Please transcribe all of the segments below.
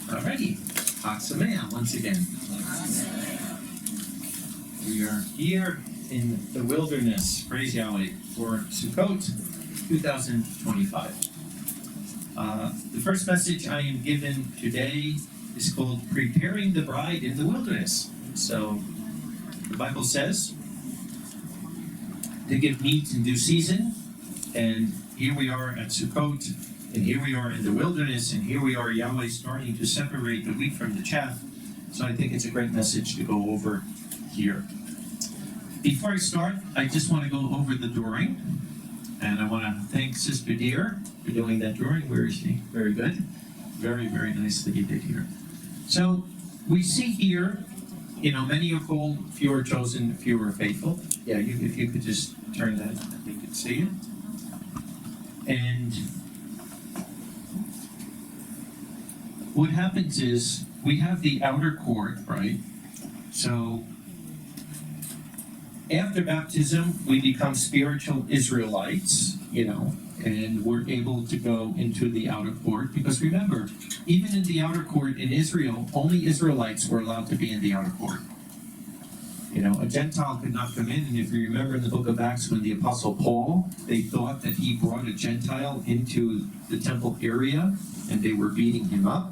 Alrighty, Hatsamea once again. We are here in the wilderness, praise Yahweh, for Sukkot 2025. The first message I am given today is called Preparing the Bride in the Wilderness. So, the Bible says to give meat in due season, and here we are at Sukkot, and here we are in the wilderness, and here we are, Yahweh starting to separate the wheat from the chaff. So I think it's a great message to go over here. Before I start, I just want to go over the drawing. And I want to thank Sister Dear for doing that drawing. Where is she? Very good. Very, very nice that you did here. So we see here, many are called, few are chosen, few are faithful. Yeah, if you could just turn that, we could see it. And what happens is we have the outer court, right? So after baptism, we become spiritual Israelites, and we're able to go into the outer court. Because remember, even in the outer court in Israel, only Israelites were allowed to be in the outer court. A Gentile could not come in. And if you remember in the book of Acts, when the Apostle Paul, they thought that he brought a Gentile into the temple area, and they were beating him up.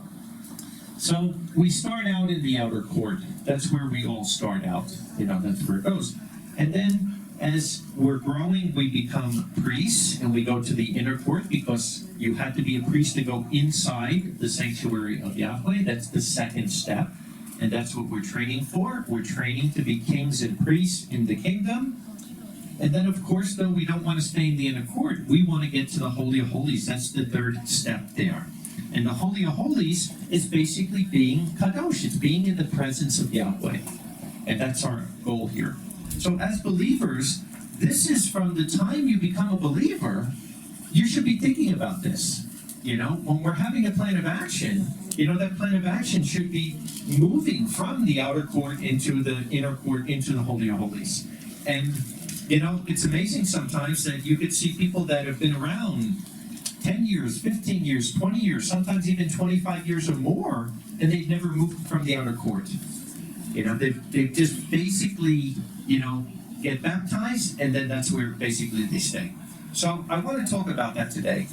So we start out in the outer court. That's where we all start out. That's where it goes. And then as we're growing, we become priests, and we go to the inner court, because you had to be a priest to go inside the sanctuary of Yahweh. That's the second step. And that's what we're training for. We're training to be kings and priests in the kingdom. And then, of course, though, we don't want to stay in the inner court. We want to get to the Holy of Holies. That's the third step there. And the Holy of Holies is basically being kadosh. It's being in the presence of Yahweh. And that's our goal here. So as believers, this is from the time you become a believer, you should be thinking about this. When we're having a plan of action, that plan of action should be moving from the outer court into the inner court, into the Holy of Holies. And, it's amazing sometimes that you could see people that have been around 10 years, 15 years, 20 years, sometimes even 25 years or more, and they've never moved from the outer court. They've just basically, get baptized, and then that's where basically they stay. So I want to talk about that today.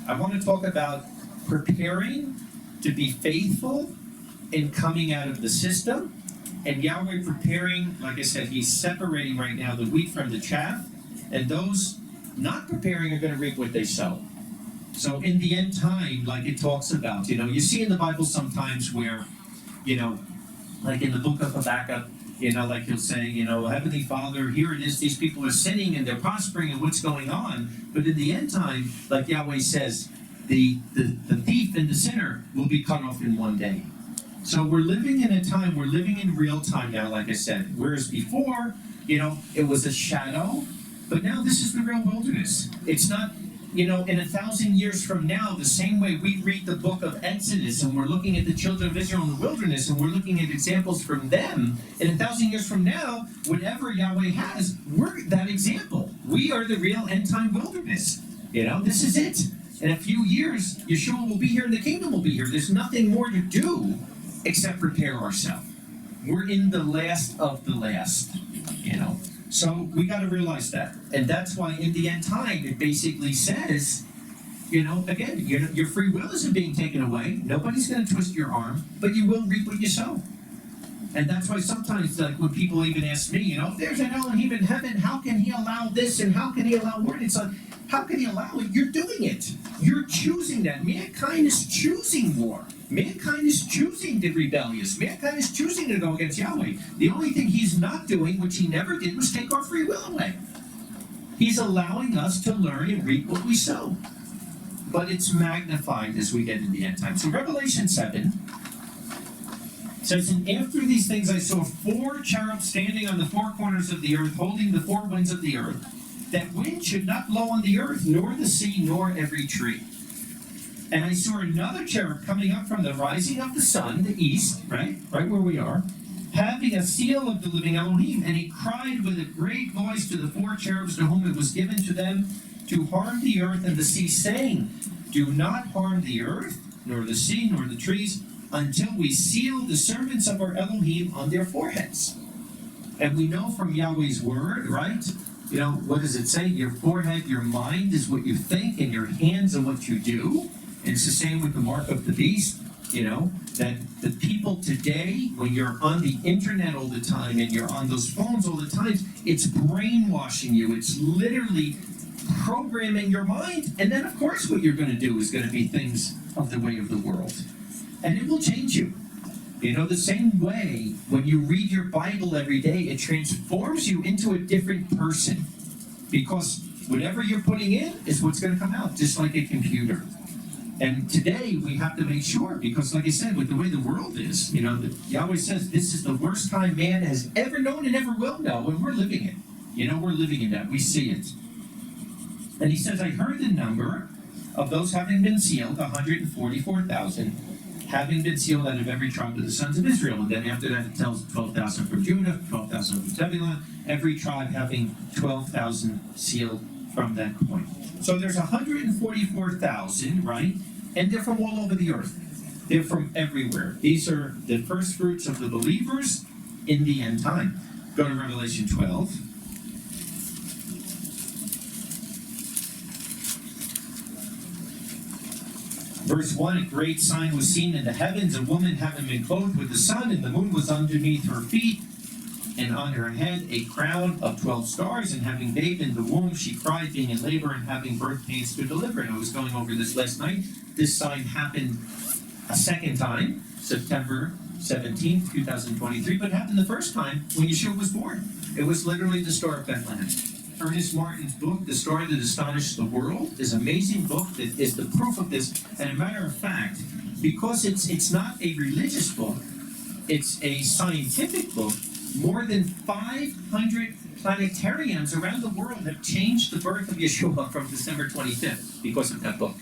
I want to talk about preparing to be faithful in coming out of the system, and Yahweh preparing, like I said, he's separating right now the wheat from the chaff, and those not preparing are going to reap what they sow. So in the end time, like it talks about, you see in the Bible sometimes where, like in the book of Habakkuk, like he'll say, Heavenly Father, here it is, these people are sinning and they're prospering and what's going on. But in the end time, like Yahweh says, the thief and the sinner will be cut off in one day. So we're living in a time, we're living in real time now, like I said. Whereas before, it was a shadow, but now this is the real wilderness. It's not, in 1,000 years from now, the same way we read the book of Exodus and we're looking at the children of Israel in the wilderness and we're looking at examples from them, in 1,000 years from now, whatever Yahweh has, we're that example. We are the real end-time wilderness. This is it. In a few years, Yeshua will be here and the kingdom will be here. There's nothing more to do except prepare ourselves. We're in the last of the last, So we got to realize that. And that's why in the end time, it basically says, again, your free will isn't being taken away. Nobody's going to twist your arm, but you will reap what you sow. And that's why sometimes, like when people even ask me, if there's an Elohim in heaven, how can he allow this and how can he allow war? It's like, how can he allow it? You're doing it. You're choosing that. Mankind is choosing war. Mankind is choosing the rebellious. Mankind is choosing to go against Yahweh. The only thing he's not doing, which he never did, was take our free will away. He's allowing us to learn and reap what we sow. But it's magnified as we get in the end time. So Revelation 7 says, "And after these things I saw 4 cherubs standing on the 4 corners of the earth, holding the 4 winds of the earth, that wind should not blow on the earth, nor the sea, nor every tree. And I saw another cherub coming up from the rising of the sun, the east," right where we are, "having a seal of the living Elohim. And he cried with a great voice to the 4 cherubs to whom it was given to them to harm the earth and the sea, saying, Do not harm the earth, nor the sea, nor the trees, until we seal the servants of our Elohim on their foreheads. And we know from Yahweh's word, right? You know, what does it say? Your forehead, your mind is what you think, and your hands are what you do. And it's the same with the mark of the beast, you know, that the people today, when you're on the internet all the time and you're on those phones all the time, it's brainwashing you. It's literally programming your mind. And then, of course, what you're going to do is going to be things of the way of the world. And it will change you. You know, the same way, when you read your Bible every day, it transforms you into a different person. Because whatever you're putting in is what's going to come out, just like a computer. And today, we have to make sure, because like I said, with the way the world is, you know, Yahweh says this is the worst time man has ever known and ever will know, and we're living it. You know, we're living in that. We see it. And he says, I heard the number of those having been sealed, 144,000, having been sealed out of every tribe of the sons of Israel. And then after that, it tells 12,000 from Judah, 12,000 from Zebulun, every tribe having 12,000 sealed from that point. So there's 144,000, right? And they're from all over the earth. They're from everywhere. These are the first fruits of the believers in the end time. Go to Revelation 12. Verse 1, a great sign was seen in the heavens, a woman having been clothed with the sun, and the moon was underneath her feet, and on her head a crown of 12 stars, and having babe in the womb, she cried, being in labor and having birth pains to deliver. And I was going over this last night. This sign happened a second time, September 17th, 2023, but it happened the first time when Yeshua was born. It was literally the Star of Bethlehem. Ernest Martin's book, The Story That Astonished the World, is an amazing book that is the proof of this. And a matter of fact, because it's not a religious book, it's a scientific book, more than 500 planetariums around the world have changed the birth of Yeshua from December 25th because of that book.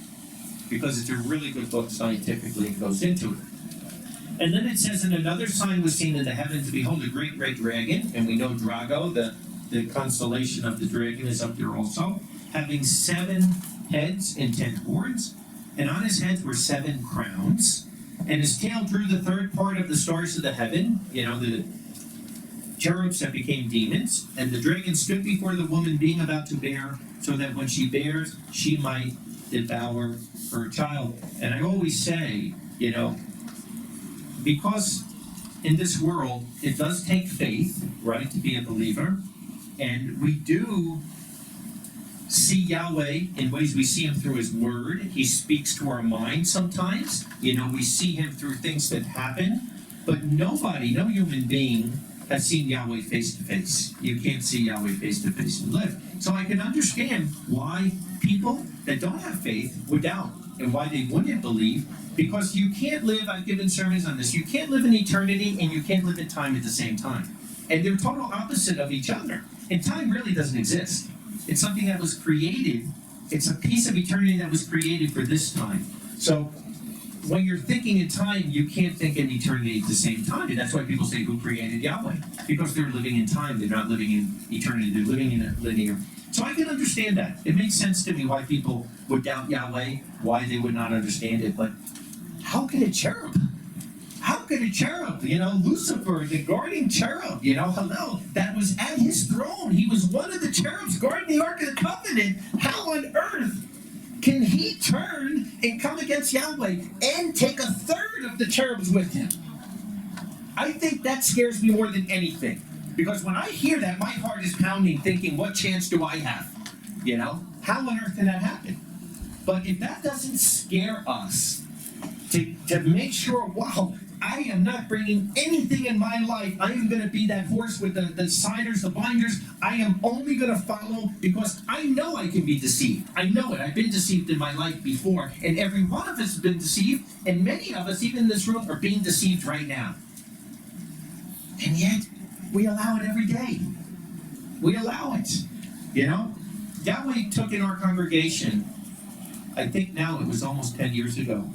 Because it's a really good book scientifically, it goes into it. And then it says, and another sign was seen in the heavens, behold, a great red dragon, and we know Drago, the constellation of the dragon, is up there also, having 7 heads and 10 horns, and on his heads were 7 crowns, and his tail drew the third part of the stars of the heaven, you know, the cherubs that became demons, and the dragon stood before the woman being about to bear, so that when she bears, she might devour her child. And I always say, you know, because in this world, it does take faith, right, to be a believer. And we do see Yahweh in ways we see him through his word. He speaks to our mind sometimes. You know, we see him through things that happen. But nobody, no human being, has seen Yahweh face to face. You can't see Yahweh face to face and live. So I can understand why people that don't have faith would doubt and why they wouldn't believe. Because you can't live, I've given sermons on this, you can't live in eternity and you can't live in time at the same time. And they're total opposite of each other. And time really doesn't exist. It's something that was created. It's a piece of eternity that was created for this time. So when you're thinking in time, you can't think in eternity at the same time. And that's why people say, who created Yahweh? Because they're living in time. They're not living in eternity. They're living in a linear. So I can understand that. It makes sense to me why people would doubt Yahweh, why they would not understand it. But how can a cherub? How could a cherub, you know, Lucifer, the guardian cherub, you know, hello, that was at his throne. He was one of the cherubs guarding the Ark of the Covenant. How on earth can he turn and come against Yahweh and take a third of the cherubs with him? I think that scares me more than anything. Because when I hear that, my heart is pounding, thinking, what chance do I have? You know, how on earth can that happen? But if that doesn't scare us, to make sure, wow, I am not bringing anything in my life. I am going to be that horse with the siders, the binders. I am only going to follow because I know I can be deceived. I know it. I've been deceived in my life before. And every one of us has been deceived. And many of us, even in this room, are being deceived right now. And yet, we allow it every day. We allow it. You know? Yahweh took in our congregation, I think now it was almost 10 years ago,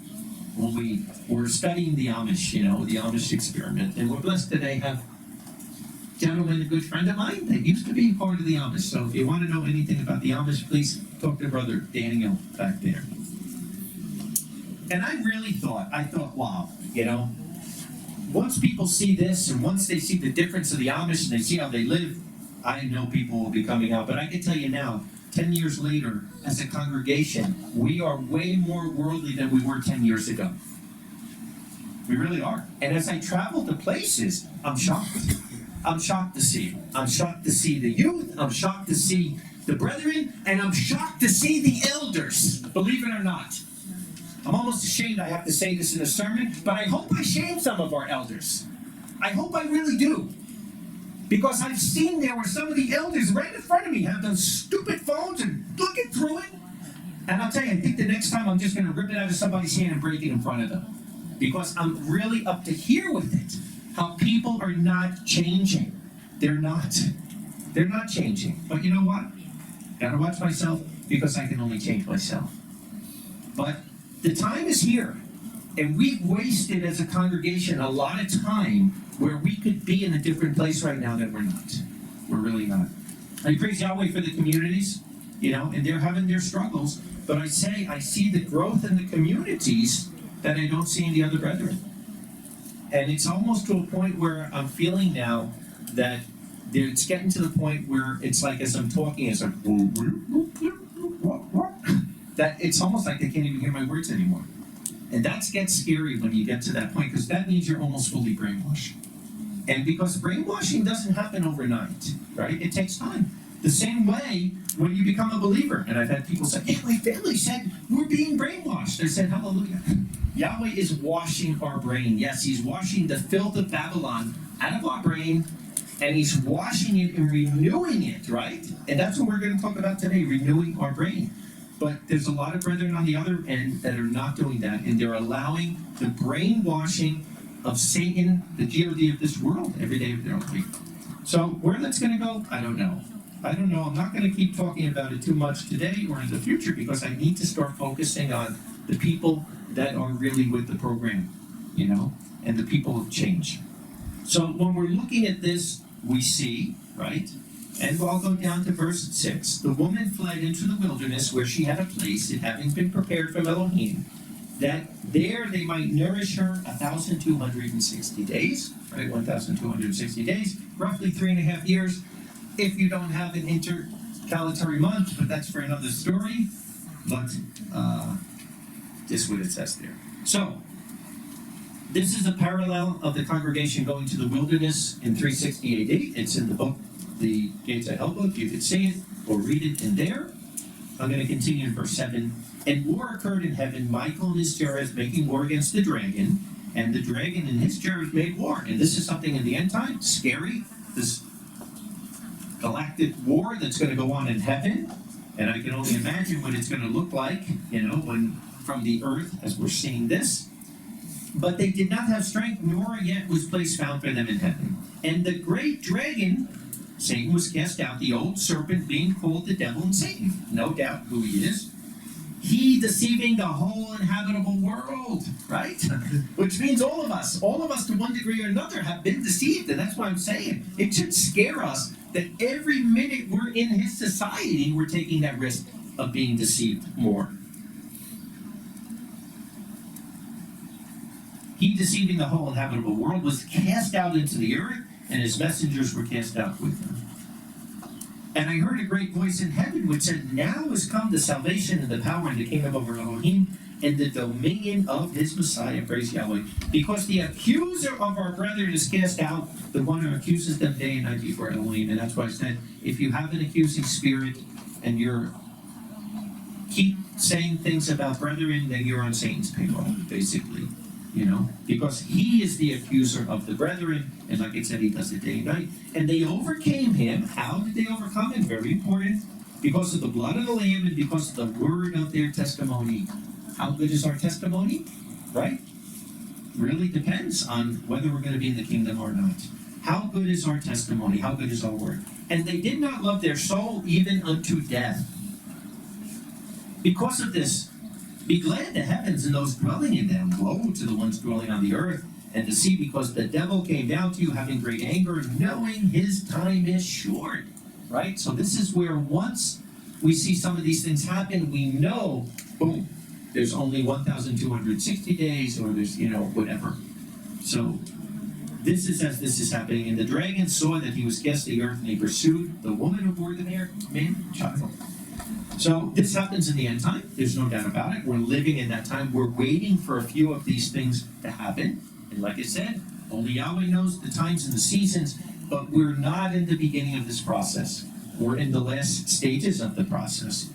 when we were studying the Amish, you know, the Amish experiment. And we're blessed today have a gentleman, a good friend of mine, that used to be part of the Amish. So if you want to know anything about the Amish, please talk to Brother Daniel back there. And I thought, wow, you know. Once people see this, and once they see the difference of the Amish and they see how they live, I know people will be coming out. But I can tell you now, 10 years later, as a congregation, we are way more worldly than we were 10 years ago. We really are. And as I travel to places, I'm shocked. I'm shocked to see. I'm shocked to see the youth. I'm shocked to see the brethren. And I'm shocked to see the elders, believe it or not. I'm almost ashamed I have to say this in a sermon, but I hope I shame some of our elders. I hope I really do. Because I've seen there where some of the elders right in front of me have those stupid phones and looking through it. And I'll tell you, I think the next time I'm just going to rip it out of somebody's hand and break it in front of them. Because I'm really up to here with it. How people are not changing. They're not. They're not changing. But you know what? Gotta watch myself because I can only change myself. But the time is here. And we've wasted as a congregation a lot of time where we could be in a different place right now that we're not. We're really not. I praise Yahweh for the communities, you know, and they're having their struggles. But I see the growth in the communities that I don't see in the other brethren. And it's almost to a point where I'm feeling now that it's getting to the point where it's like as I'm talking, it's like, that it's almost like they can't even hear my words anymore. And that gets scary when you get to that point, because that means you're almost fully brainwashed. And because brainwashing doesn't happen overnight, right? It takes time. The same way when you become a believer. And I've had people say, hey, my family said we're being brainwashed. I said, hallelujah. Yahweh is washing our brain. Yes, he's washing the filth of Babylon out of our brain, and he's washing it and renewing it, right? And that's what we're going to talk about today, renewing our brain. But there's a lot of brethren on the other end that are not doing that, and they're allowing the brainwashing of Satan, the God of this world, every day of their life. So where that's going to go, I don't know. I'm not going to keep talking about it too much today or in the future, because I need to start focusing on the people that are really with the program, you know, and the people of change. So when we're looking at this, we see, right? And I'll go down to verse 6. The woman fled into the wilderness where she had a place, it having been prepared from Elohim, that there they might nourish her 1,260 days, right? 1,260 days, roughly 3.5 years, if you don't have an intercalatory month, but that's for another story. But this is what it says there. So, this is a parallel of the congregation going to the wilderness in 360 AD. It's in the book, the Gates of Hell book. You can see it or read it in there. I'm going to continue in verse 7. And war occurred in heaven, Michael and his cherubs making war against the dragon, and the dragon and his cherubs made war. And this is something in the end time, scary, this galactic war that's going to go on in heaven. And I can only imagine what it's going to look like, you know, when from the earth as we're seeing this. But they did not have strength, nor yet was place found for them in heaven. And the great dragon, Satan, was cast out, the old serpent being called the devil and Satan. No doubt who he is. He deceiving the whole inhabitable world, right? Which means all of us to one degree or another have been deceived. And that's why I'm saying it should scare us that every minute we're in his society, we're taking that risk of being deceived more. He, deceiving the whole inhabitable world, was cast out into the earth, and his messengers were cast out with him. And I heard a great voice in heaven which said, now is come the salvation and the power and the kingdom over Elohim and the dominion of his Messiah. Praise Yahweh. Because the accuser of our brethren is cast out, the one who accuses them day and night before Elohim. And that's why I said, if you have an accusing spirit and you're keep saying things about brethren, then you're on Satan's payroll, basically. You know, because he is the accuser of the brethren, and like I said, he does it day and night. And they overcame him. How did they overcome him? Very important. Because of the blood of the Lamb and because of the word of their testimony. How good is our testimony? Right? Really depends on whether we're going to be in the kingdom or not. How good is our testimony? How good is our word? And they did not love their soul even unto death. Because of this, be glad the heavens and those dwelling in them. Woe to the ones dwelling on the earth and the sea, because the devil came down to you having great anger, knowing his time is short. Right? So this is where once we see some of these things happen, we know, boom, there's only 1,260 days, or there's, whatever. So this is as this is happening. And the dragon saw that he was guessed the earth, and he pursued the woman who bore the man-child. So this happens in the end time. There's no doubt about it. We're living in that time. We're waiting for a few of these things to happen. And like I said, only Yahweh knows the times and the seasons, but we're not in the beginning of this process. We're in the last stages of the process.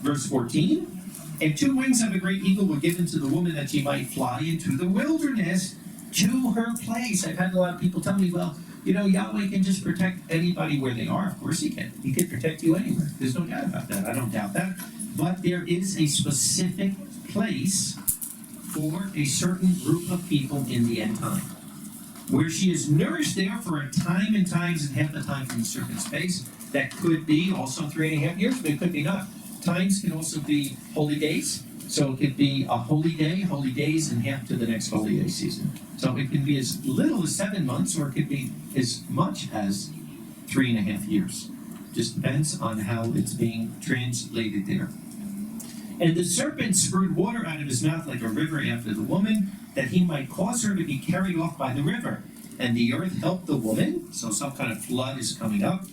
Verse 14, and 2 wings of a great eagle were given to the woman that she might fly into the wilderness to her place. I've had a lot of people tell me, well, Yahweh can just protect anybody where they are. Of course he can. He can protect you anywhere. There's no doubt about that. I don't doubt that. But there is a specific place for a certain group of people in the end time, where she is nourished there for a time and times and half the time from the serpent's face. That could be also 3.5 years, but it could be not. Times can also be holy days. So it could be a holy day, holy days, and half to the next holy day season. So it can be as little as 7 months, or it could be as much as 3.5 years. Just depends on how it's being translated there. And the serpent spurted water out of his mouth like a river after the woman, that he might cause her to be carried off by the river. And the earth helped the woman, so some kind of flood is coming up.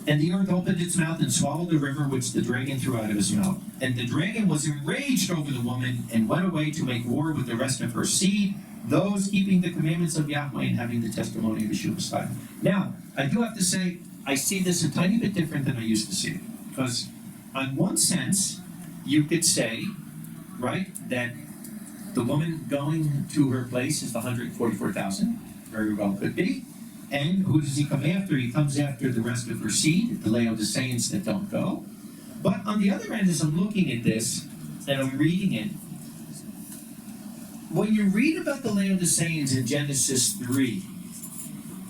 And the earth opened its mouth and swallowed the river which the dragon threw out of his mouth. And the dragon was enraged over the woman and went away to make war with the rest of her seed, those keeping the commandments of Yahweh and having the testimony of Yeshua's time. Now, I do have to say, I see this a tiny bit different than I used to see it. Because, on one sense, you could say, right, that the woman going to her place is the 144,000. Very well could be. And who does he come after? He comes after the rest of her seed, the Laodiceans that don't go. But on the other end, as I'm looking at this, and I'm reading it, when you read about the Laodiceans in Genesis 3,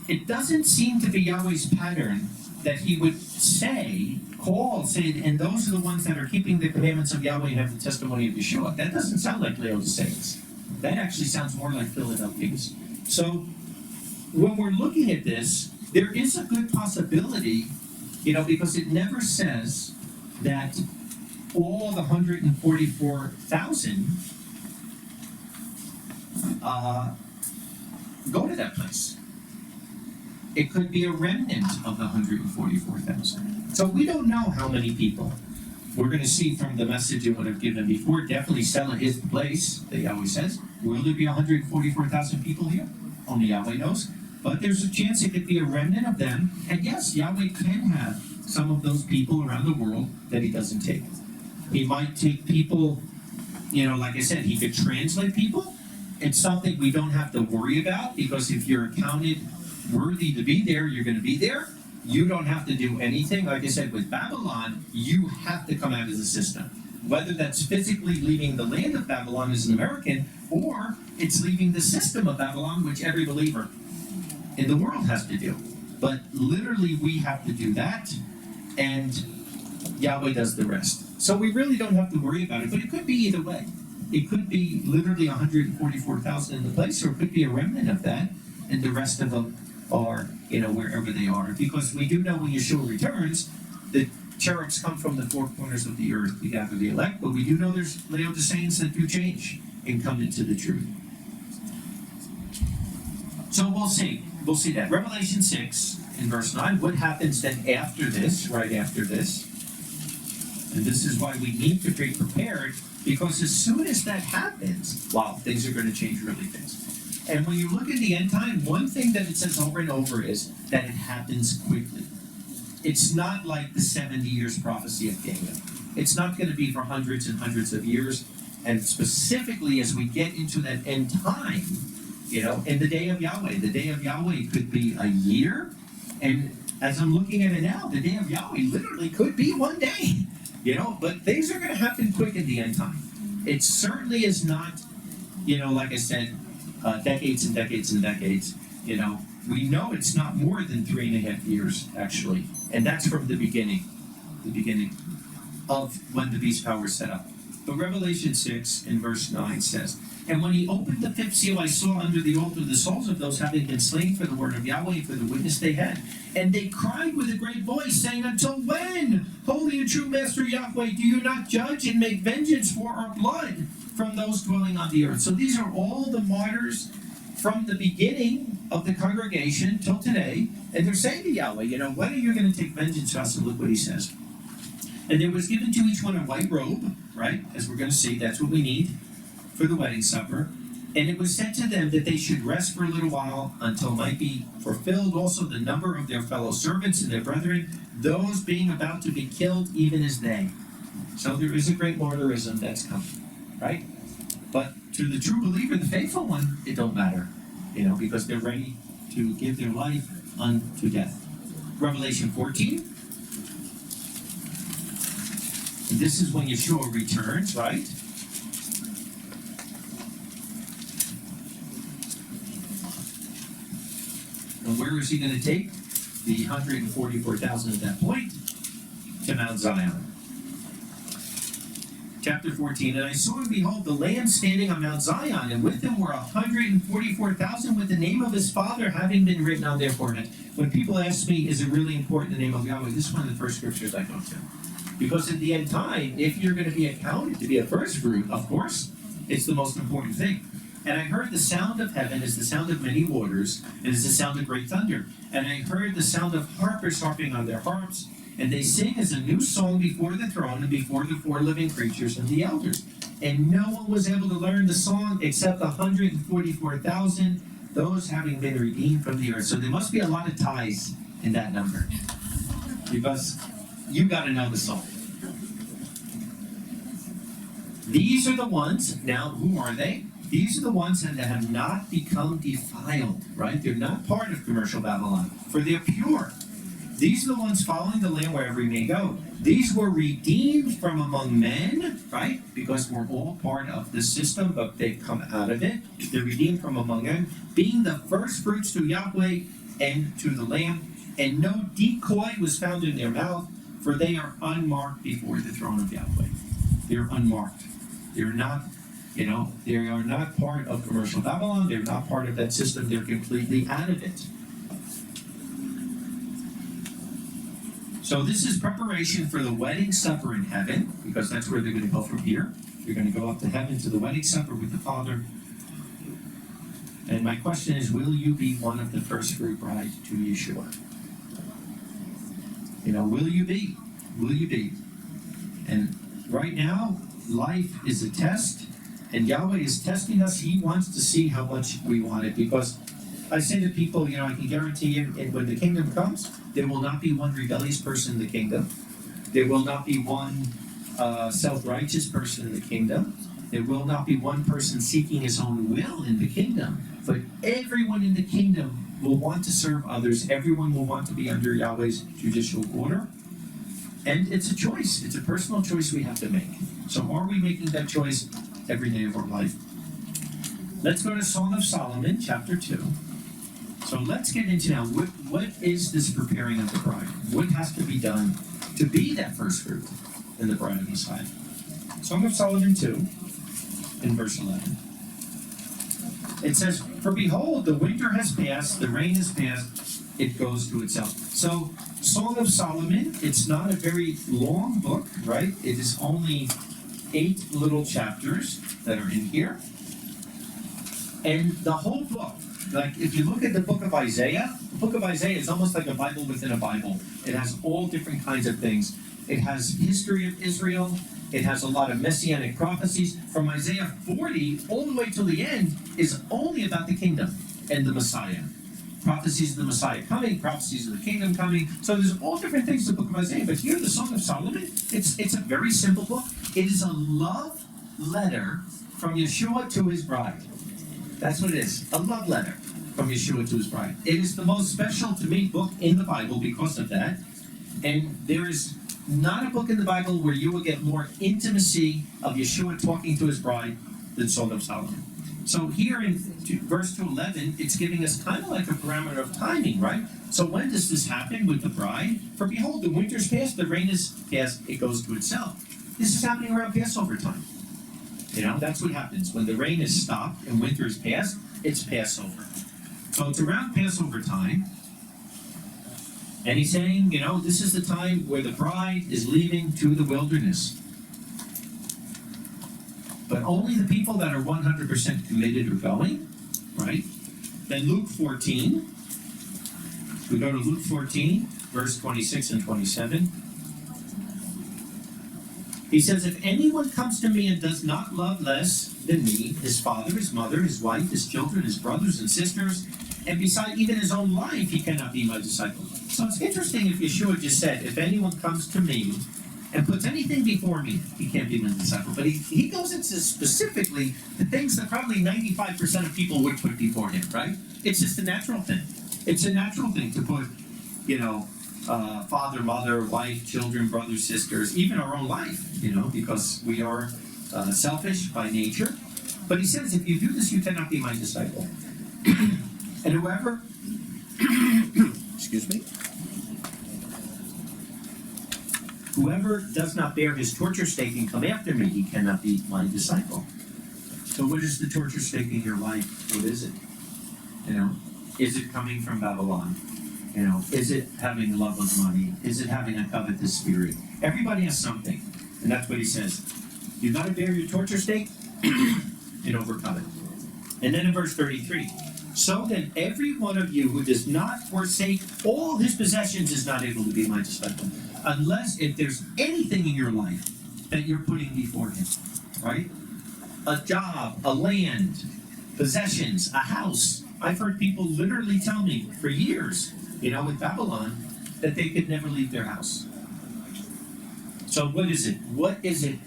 it doesn't seem to be Yahweh's pattern that he would say, and those are the ones that are keeping the commandments of Yahweh and have the testimony of Yeshua. That doesn't sound like Laodiceans. That actually sounds more like Philadelphians. So, when we're looking at this, there is a good possibility, because it never says that all the 144,000 go to that place. It could be a remnant of the 144,000. So we don't know how many people. We're going to see from the message in what I've given before, definitely Selah is the place, that Yahweh says. Will there be 144,000 people here? Only Yahweh knows. But there's a chance it could be a remnant of them. And yes, Yahweh can have some of those people around the world that he doesn't take. He might take people, like I said, he could translate people. It's something we don't have to worry about, because if you're accounted worthy to be there, you're going to be there. You don't have to do anything. Like I said, with Babylon, you have to come out of the system. Whether that's physically leaving the land of Babylon as an American, or it's leaving the system of Babylon, which every believer in the world has to do. But literally we have to do that, and Yahweh does the rest. So we really don't have to worry about it, but it could be either way. It could be literally 144,000 in the place, or it could be a remnant of that, and the rest of them are, wherever they are. Because we do know when Yeshua returns, the cherubs come from the four corners of the earth to gather the elect, but we do know there's Laodiceans that do change and come into the truth. So we'll see. We'll see that. Revelation 6, in verse 9, what happens then after this, right after this? And this is why we need to be prepared, because as soon as that happens, wow, things are going to change really fast. And when you look at the end time, one thing that it says over and over is that it happens quickly. It's not like the 70 years prophecy of Daniel. It's not going to be for hundreds and hundreds of years. And specifically as we get into that end time, in the day of Yahweh. The day of Yahweh could be a year. And as I'm looking at it now, the day of Yahweh literally could be one day. But things are going to happen quick in the end time. It certainly is not, like I said, decades and decades and decades. We know it's not more than 3.5 years, actually. And that's from the beginning of when the beast power is set up. But Revelation 6 in verse 9 says, "And when he opened the fifth seal, I saw under the altar the souls of those having been slain for the word of Yahweh and for the witness they had. And they cried with a great voice, saying, Until when, holy and true Master Yahweh, do you not judge and make vengeance for our blood from those dwelling on the earth?" So these are all the martyrs from the beginning of the congregation till today. And they're saying to Yahweh, when are you going to take vengeance on us? And look what he says. "And there was given to each one a white robe," right? As we're going to see, that's what we need for the wedding supper. "And it was said to them that they should rest for a little while until might be fulfilled also the number of their fellow servants and their brethren, those being about to be killed even as they." So there is a great martyrism that's coming, right? But to the true believer, the faithful one, it don't matter, because they're ready to give their life unto death. Revelation 14. And this is when Yeshua returns, right? And where is he going to take the 144,000 at that point? To Mount Zion. Chapter 14, "And I saw and behold the Lamb standing on Mount Zion, and with him were 144,000 with the name of his Father having been written on their forehead." When people ask me, is it really important, the name of Yahweh? This is one of the first scriptures I go to. Because at the end time, if you're going to be accounted to be a first fruit, of course, it's the most important thing. "And I heard the sound of heaven as the sound of many waters, and as the sound of great thunder. And I heard the sound of harpers harping on their harps, and they sing as a new song before the throne and before the four living creatures and the elders. And no one was able to learn the song except 144,000, those having been redeemed from the earth." So there must be a lot of ties in that number, because you got to know the song. These are the ones, now who are they? These are the ones that have not become defiled, right? They're not part of commercial Babylon, for they're pure. These are the ones following the Lamb wherever he may go. These were redeemed from among men, right? Because we're all part of the system, but they've come out of it. They're redeemed from among them, being the first fruits to Yahweh and to the Lamb. And no decoy was found in their mouth, for they are unmarked before the throne of Yahweh. They're unmarked. They're not, they are not part of commercial Babylon. They're not part of that system. They're completely out of it. So this is preparation for the wedding supper in heaven, because that's where they're going to go from here. They're going to go up to heaven to the wedding supper with the Father. And my question is, will you be one of the first fruit bride to Yeshua? Will you be? Will you be? And right now, life is a test, and Yahweh is testing us. He wants to see how much we want it, because I say to people, I can guarantee you, when the kingdom comes, there will not be one rebellious person in the kingdom. There will not be one self-righteous person in the kingdom. There will not be one person seeking his own will in the kingdom. But everyone in the kingdom will want to serve others. Everyone will want to be under Yahweh's judicial order. And it's a choice. It's a personal choice we have to make. So are we making that choice every day of our life? Let's go to Song of Solomon, chapter 2. So let's get into now, what is this preparing of the bride? What has to be done to be that first fruit in the bride of Messiah? Song of Solomon 2, in verse 11. It says, "For behold, the winter has passed, the rain has passed, it goes to itself." So, Song of Solomon, it's not a very long book, right? It is only 8 little chapters that are in here. And the whole book, like if you look at the book of Isaiah is almost like a Bible within a Bible. It has all different kinds of things. It has history of Israel. It has a lot of messianic prophecies. From Isaiah 40 all the way till the end is only about the kingdom and the Messiah. Prophecies of the Messiah coming, prophecies of the kingdom coming. So there's all different things in the book of Isaiah. But here, the Song of Solomon, it's a very simple book. It is a love letter from Yeshua to his bride. That's what it is, a love letter from Yeshua to his bride. It is the most special, to me, book in the Bible because of that. And there is not a book in the Bible where you will get more intimacy of Yeshua talking to his bride than Song of Solomon. So here in verse 2:11, it's giving us kind of like a parameter of timing, right? So when does this happen with the bride? "For behold, the winter's past, the rain is past, it goes to itself." This is happening around Passover time. You know, that's what happens. When the rain is stopped and winter is past, it's Passover. So it's around Passover time. And he's saying, you know, this is the time where the bride is leaving to the wilderness. But only the people that are 100% committed are going, right? Then Luke 14. We go to Luke 14, verse 26 and 27. He says, if anyone comes to me and does not love less than me, his father, his mother, his wife, his children, his brothers and sisters, and beside even his own life, he cannot be my disciple. So it's interesting if Yeshua just said, if anyone comes to me and puts anything before me, he can't be my disciple. But he goes into specifically the things that probably 95% of people would put before him, right? It's just a natural thing. It's a natural thing to put, you know, father, mother, wife, children, brothers, sisters, even our own life, you know, because we are selfish by nature. But he says, if you do this, you cannot be my disciple. And whoever, excuse me, whoever does not bear his torture stake and come after me, he cannot be my disciple. So what is the torture stake in your life? What is it? You know, is it coming from Babylon? You know, is it having love of money? Is it having a covetous spirit? Everybody has something. And that's what he says. You've got to bear your torture stake and overcome it. And then in verse 33, so then every one of you who does not forsake all his possessions is not able to be my disciple. Unless if there's anything in your life that you're putting before him, right? A job, a land, possessions, a house. I've heard people literally tell me for years, you know, with Babylon, that they could never leave their house. So what is it? What is it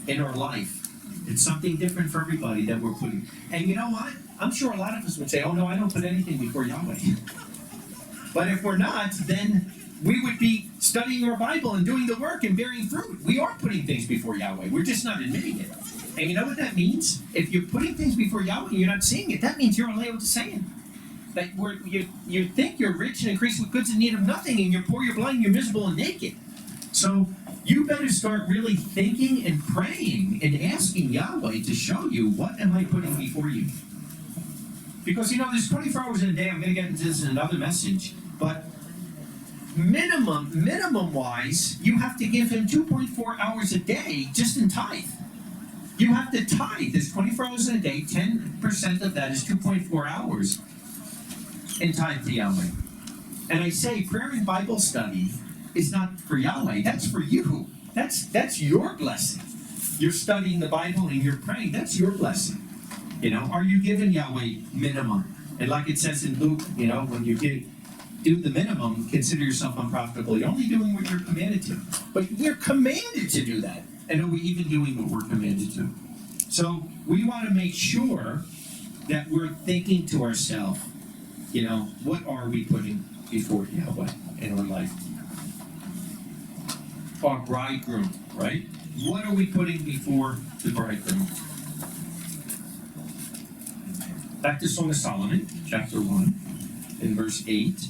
in our life? It's something different for everybody that we're putting. And you know what? I'm sure a lot of us would say, oh no, I don't put anything before Yahweh. But if we're not, then we would be studying our Bible and doing the work and bearing fruit. We are putting things before Yahweh. We're just not admitting it. And you know what that means? If you're putting things before Yahweh and you're not seeing it, that means you're on Laodicean. That you think you're rich and increased with goods in need of nothing, and you're poor, you're blind, you're miserable and naked. So you better start really thinking and praying and asking Yahweh to show you, what am I putting before you? Because, you know, there's 24 hours in a day. I'm going to get into this in another message. But minimum-wise, you have to give him 2.4 hours a day just in tithe. You have to tithe. There's 24 hours in a day. 10% of that is 2.4 hours in tithe to Yahweh. And I say prayer and Bible study is not for Yahweh. That's for you. That's your blessing. You're studying the Bible and you're praying. That's your blessing. You know, are you giving Yahweh minimum? And like it says in Luke, you know, when you do the minimum, consider yourself unprofitable. You're only doing what you're commanded to. But we're commanded to do that. And are we even doing what we're commanded to? So we want to make sure that we're thinking to ourselves, you know, what are we putting before Yahweh in our life? Our bridegroom, right? What are we putting before the bridegroom? Back to Song of Solomon, chapter 1, in verse 8.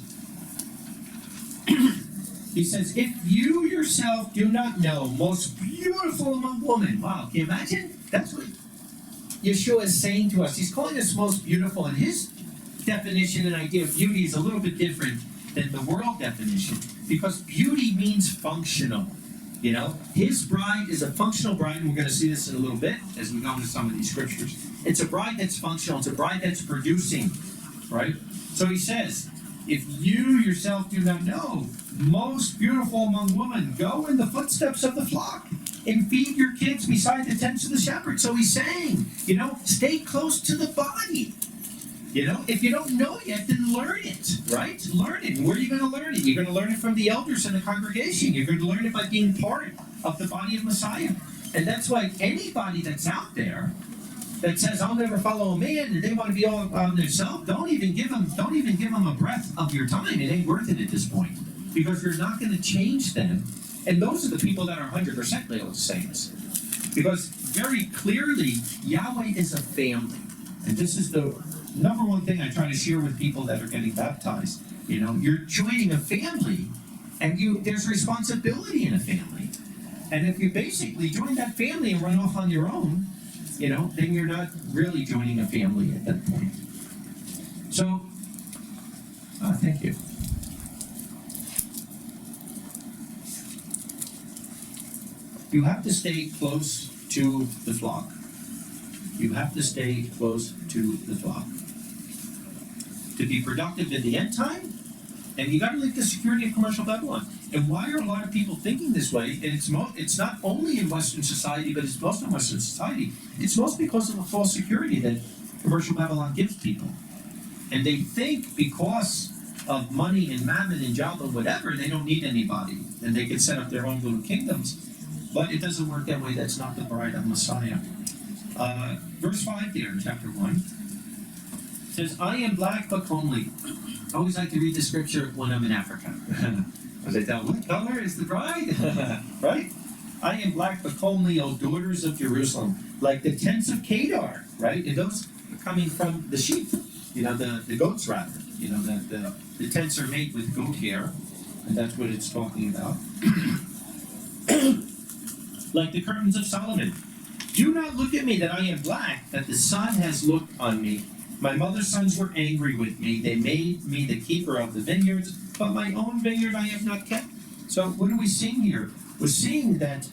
He says, if you yourself do not know, most beautiful among women. Wow, can you imagine? That's what Yeshua is saying to us. He's calling us most beautiful, and his definition and idea of beauty is a little bit different than the world definition, because beauty means functional. You know, his bride is a functional bride, and we're going to see this in a little bit as we go into some of these scriptures. It's a bride that's functional. It's a bride that's producing, right? So he says, if you yourself do not know, most beautiful among women, go in the footsteps of the flock and feed your kids beside the tents of the shepherd. So he's saying, you know, stay close to the body. You know, if you don't know yet, then learn it, right? Learn it. Where are you going to learn it? You're going to learn it from the elders in the congregation. You're going to learn it by being part of the body of Messiah. And that's why anybody that's out there that says, I'll never follow a man, and they want to be all on themselves, don't even give them a breath of your time. It ain't worth it at this point. Because you're not going to change them. And those are the people that are 100% Laodiceans. Because very clearly, Yahweh is a family. And this is the number one thing I try to share with people that are getting baptized. You know, you're joining a family, and there's responsibility in a family. And if you basically join that family and run off on your own, then you're not really joining a family at that point. So, thank you. You have to stay close to the flock. You have to stay close to the flock. To be productive in the end time, and you got to leave the security of commercial Babylon. And why are a lot of people thinking this way? And it's not only in Western society, but it's most in Western society. It's most because of the false security that commercial Babylon gives people. And they think because of money and mammon and job and whatever, they don't need anybody. And they can set up their own little kingdoms. But it doesn't work that way. That's not the bride of Messiah. Verse 5 there in chapter 1 says, I am black but comely. I always like to read the scripture when I'm in Africa. Because I tell, what color is the bride? Right? I am black but comely, O daughters of Jerusalem, like the tents of Kedar, right? And those are coming from the sheep, the goats rather. The tents are made with goat hair, and that's what it's talking about. Like the curtains of Solomon. Do not look at me that I am black, that the sun has looked on me. My mother's sons were angry with me. They made me the keeper of the vineyards, but my own vineyard I have not kept. So what are we seeing here? We're seeing that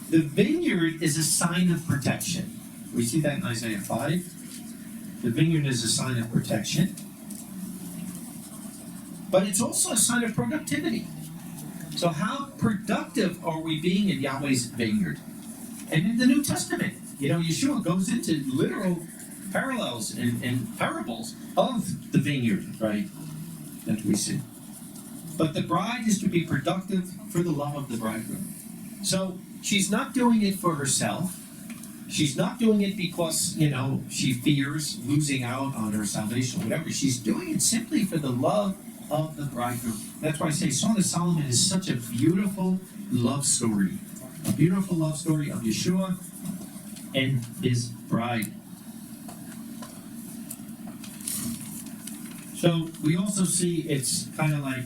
the vineyard is a sign of protection. We see that in Isaiah 5. The vineyard is a sign of protection. But it's also a sign of productivity. So how productive are we being in Yahweh's vineyard? And in the New Testament, Yeshua goes into literal parallels and parables of the vineyard, right? That we see. But the bride is to be productive for the love of the bridegroom. So she's not doing it for herself. She's not doing it because, she fears losing out on her salvation or whatever. She's doing it simply for the love of the bridegroom. That's why I say Song of Solomon is such a beautiful love story. A beautiful love story of Yeshua and his bride. So we also see it's kind of like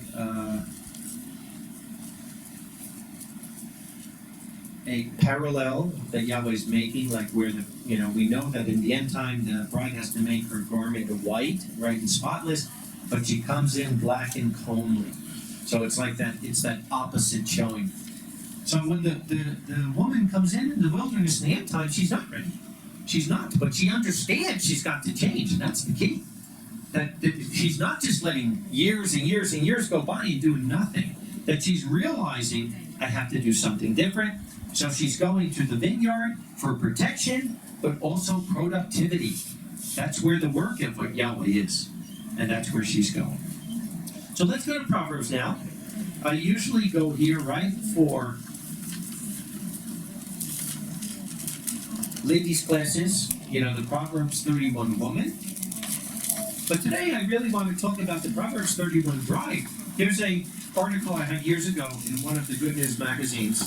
a parallel that Yahweh's making, like where we know that in the end time the bride has to make her garment white, right, and spotless, but she comes in black and comely. So it's like that. It's that opposite showing. So when the woman comes in the wilderness in the end time, she's not ready. She's not, but she understands she's got to change, and that's the key. That she's not just letting years and years and years go by and doing nothing. That she's realizing, I have to do something different. So she's going to the vineyard for protection, but also productivity. That's where the work of what Yahweh is. And that's where she's going. So let's go to Proverbs now. I usually go here, right, for ladies' classes, the Proverbs 31 woman. But today I really want to talk about the Proverbs 31 bride. There's an article I had years ago in one of the Good News magazines,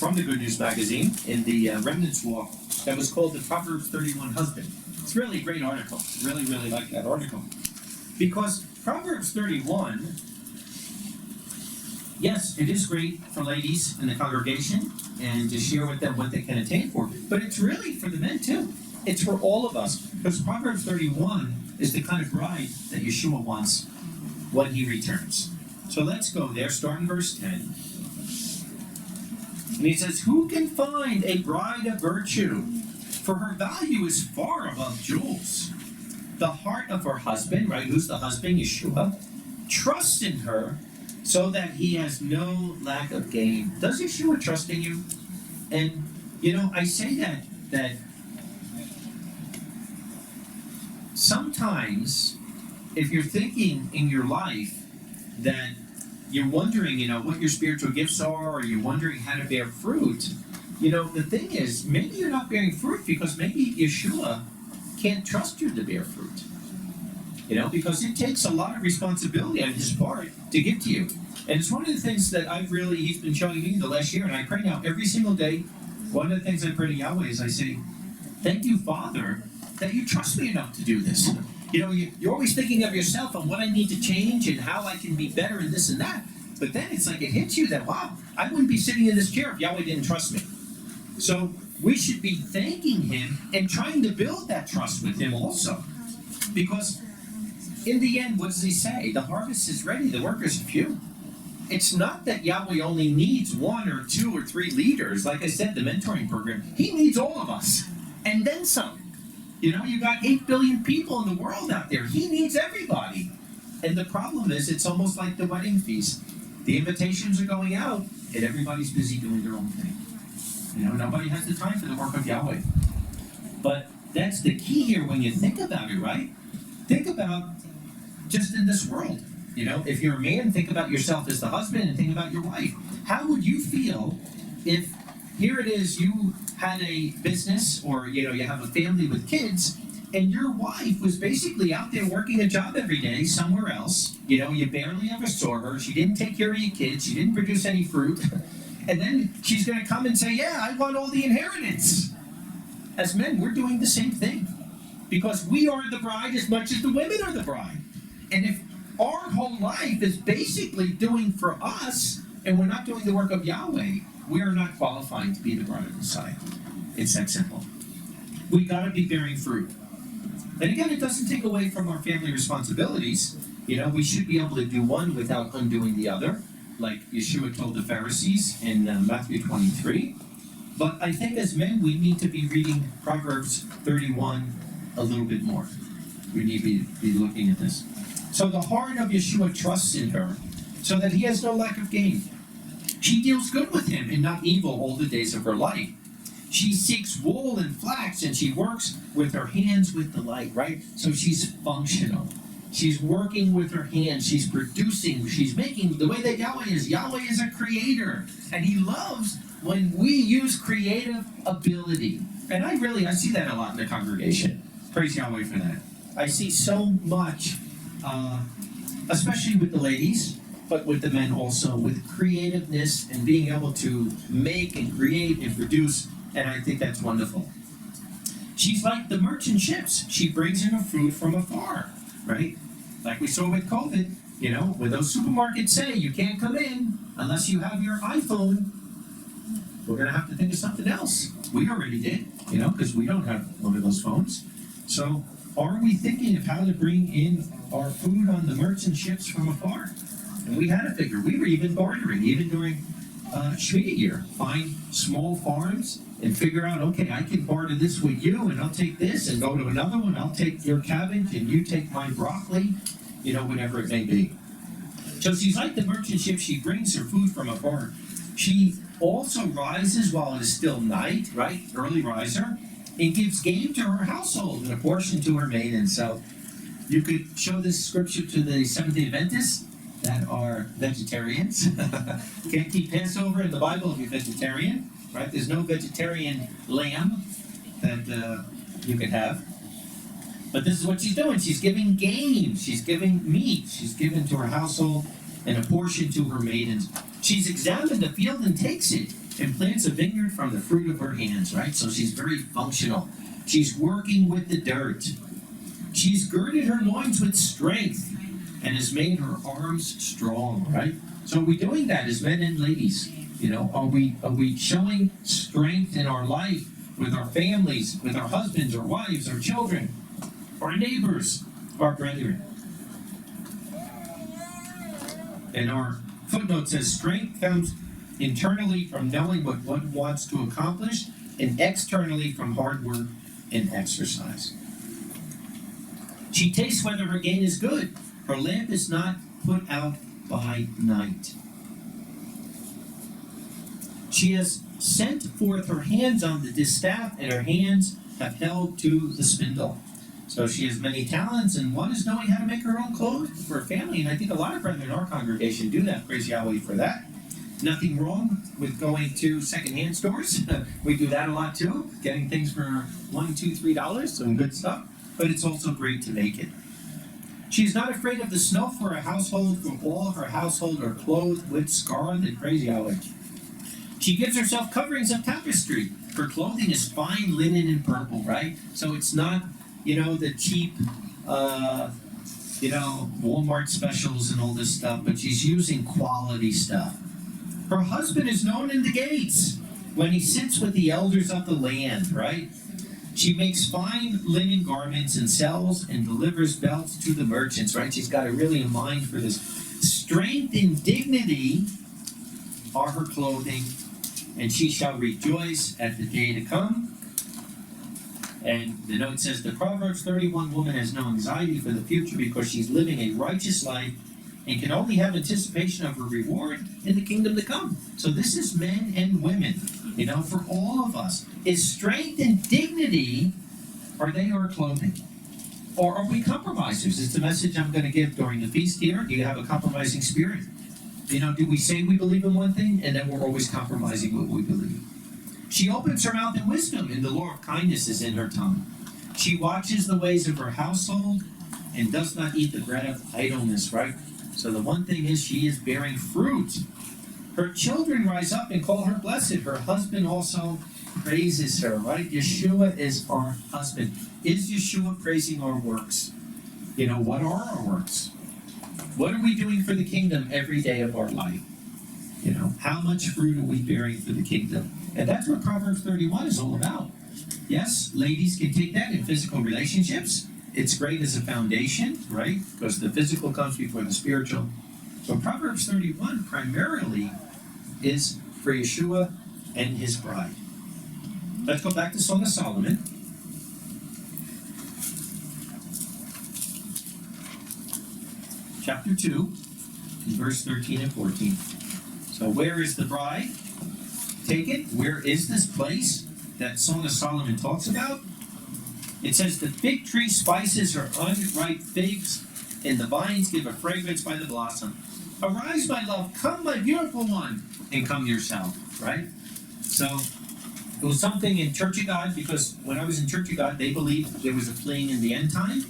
from the Good News magazine, in the Remnants Walk, that was called the Proverbs 31 husband. It's really a great article. Really, really like that article. Because Proverbs 31, yes, it is great for ladies in the congregation and to share with them what they can attain for, but it's really for the men too. It's for all of us. Because Proverbs 31 is the kind of bride that Yeshua wants when he returns. So let's go there, start in verse 10. And he says, who can find a bride of virtue? For her value is far above jewels. The heart of her husband, right? Who's the husband? Yeshua. Trusts in her so that he has no lack of gain. Does Yeshua trust in you? And, I say that sometimes if you're thinking in your life that you're wondering, what your spiritual gifts are, or you're wondering how to bear fruit, the thing is, maybe you're not bearing fruit because maybe Yeshua can't trust you to bear fruit. Because it takes a lot of responsibility on his part to give to you. And it's one of the things that he's been showing me the last year, and I pray now every single day. One of the things I pray to Yahweh is I say, thank you, Father, that you trust me enough to do this. You're always thinking of yourself and what I need to change and how I can be better and this and that. But then it's like it hits you that, wow, I wouldn't be sitting in this chair if Yahweh didn't trust me. So we should be thanking him and trying to build that trust with him also. Because in the end, what does he say? The harvest is ready, the workers are few. It's not that Yahweh only needs 1 or 2 or 3 leaders. Like I said, the mentoring program, he needs all of us. And then some. You know, you got 8 billion people in the world out there. He needs everybody. And the problem is, it's almost like the wedding feast. The invitations are going out, and everybody's busy doing their own thing. You know, nobody has the time for the work of Yahweh. But that's the key here when you think about it, right? Think about just in this world. You know, if you're a man, think about yourself as the husband and think about your wife. How would you feel if, here it is, you had a business or, you know, you have a family with kids and your wife was basically out there working a job every day somewhere else. You know, you barely ever saw her. She didn't take care of your kids. She didn't produce any fruit. And then she's going to come and say, yeah, I want all the inheritance. As men, we're doing the same thing. Because we are the bride as much as the women are the bride. And if our whole life is basically doing for us, and we're not doing the work of Yahweh, we are not qualifying to be the bride of Messiah. It's that simple. We got to be bearing fruit. And again, it doesn't take away from our family responsibilities. You know, we should be able to do one without undoing the other, like Yeshua told the Pharisees in Matthew 23. But I think as men, we need to be reading Proverbs 31 a little bit more. We need to be looking at this. So the heart of Yeshua trusts in her, so that he has no lack of gain. She deals good with him and not evil all the days of her life. She seeks wool and flax, and she works with her hands with delight, right? So she's functional. She's working with her hands. She's producing. She's making. The way that Yahweh is a creator. And he loves when we use creative ability. And I see that a lot in the congregation. Praise Yahweh for that. I see so much, especially with the ladies, but with the men also, with creativeness and being able to make and create and produce. And I think that's wonderful. She's like the merchant ships. She brings in her food from afar, right? Like we saw with COVID, you know, when those supermarkets say you can't come in unless you have your iPhone, we're going to have to think of something else. We already did, you know, because we don't have one of those phones. So are we thinking of how to bring in our food on the merchant ships from afar? And we had to figure. We were even bartering, even during Shemitah year. Find small farms and figure out, okay, I can barter this with you, and I'll take this and go to another one. I'll take your cabbage and you take my broccoli, you know, whatever it may be. So she's like the merchant ship. She brings her food from afar. She also rises while it is still night, right? Early riser, and gives game to her household and a portion to her maidens. So you could show this scripture to the Seventh-day Adventists that are vegetarians. Can't keep Passover in the Bible if you're vegetarian, right? There's no vegetarian lamb that you could have. But this is what she's doing. She's giving game. She's giving meat. She's given to her household and a portion to her maidens. She's examined the field and takes it and plants a vineyard from the fruit of her hands, right? So she's very functional. She's working with the dirt. She's girded her loins with strength and has made her arms strong, right? So are we doing that as men and ladies? You know, are we showing strength in our life with our families, with our husbands, our wives, our children, our neighbors, our brethren? And our footnote says, strength comes internally from knowing what one wants to accomplish, and externally from hard work and exercise. She tastes whether her gain is good. Her lamp is not put out by night. She has sent forth her hands on the distaff, and her hands have held to the spindle. So she has many talents, and one is knowing how to make her own clothes for her family. And I think a lot of brethren in our congregation do that. Praise Yahweh for that. Nothing wrong with going to secondhand stores. We do that a lot too, getting things for $1, $2, $3, some good stuff. But it's also great to make it. She is not afraid of the snow for her household, for all her household are clothed with scarlet. Praise Yahweh. She gives herself coverings of tapestry. Her clothing is fine linen and purple, right? So it's not, you know, the cheap, Walmart specials and all this stuff, but she's using quality stuff. Her husband is known in the gates. When he sits with the elders of the land, right? She makes fine linen garments and sells and delivers belts to the merchants, right? She's got a really a mind for this. Strength and dignity are her clothing, and she shall rejoice at the day to come. And the note says, the Proverbs 31 woman has no anxiety for the future because she's living a righteous life and can only have anticipation of her reward in the kingdom to come. So this is men and women, for all of us. Is strength and dignity, are they our clothing? Or are we compromisers? It's the message I'm going to give during the feast here. Do you have a compromising spirit? Do we say we believe in one thing and then we're always compromising what we believe? She opens her mouth in wisdom, and the law of kindness is in her tongue. She watches the ways of her household and does not eat the bread of idleness, right? So the one thing is she is bearing fruit. Her children rise up and call her blessed. Her husband also praises her, right? Yeshua is our husband. Is Yeshua praising our works? What are our works? What are we doing for the kingdom every day of our life? How much fruit are we bearing for the kingdom? And that's what Proverbs 31 is all about. Yes, ladies can take that in physical relationships. It's great as a foundation, right? Because the physical comes before the spiritual. So Proverbs 31 primarily is for Yeshua and his bride. Let's go back to Song of Solomon. Chapter 2, verse 13 and 14. So where is the bride? Take it. Where is this place that Song of Solomon talks about? It says, the fig tree spices her unripe figs, and the vines give a fragrance by the blossom. Arise, my love, come, my beautiful one, and come yourself, right? So it was something in Church of God, because when I was in Church of God, they believed there was a fleeing in the end time.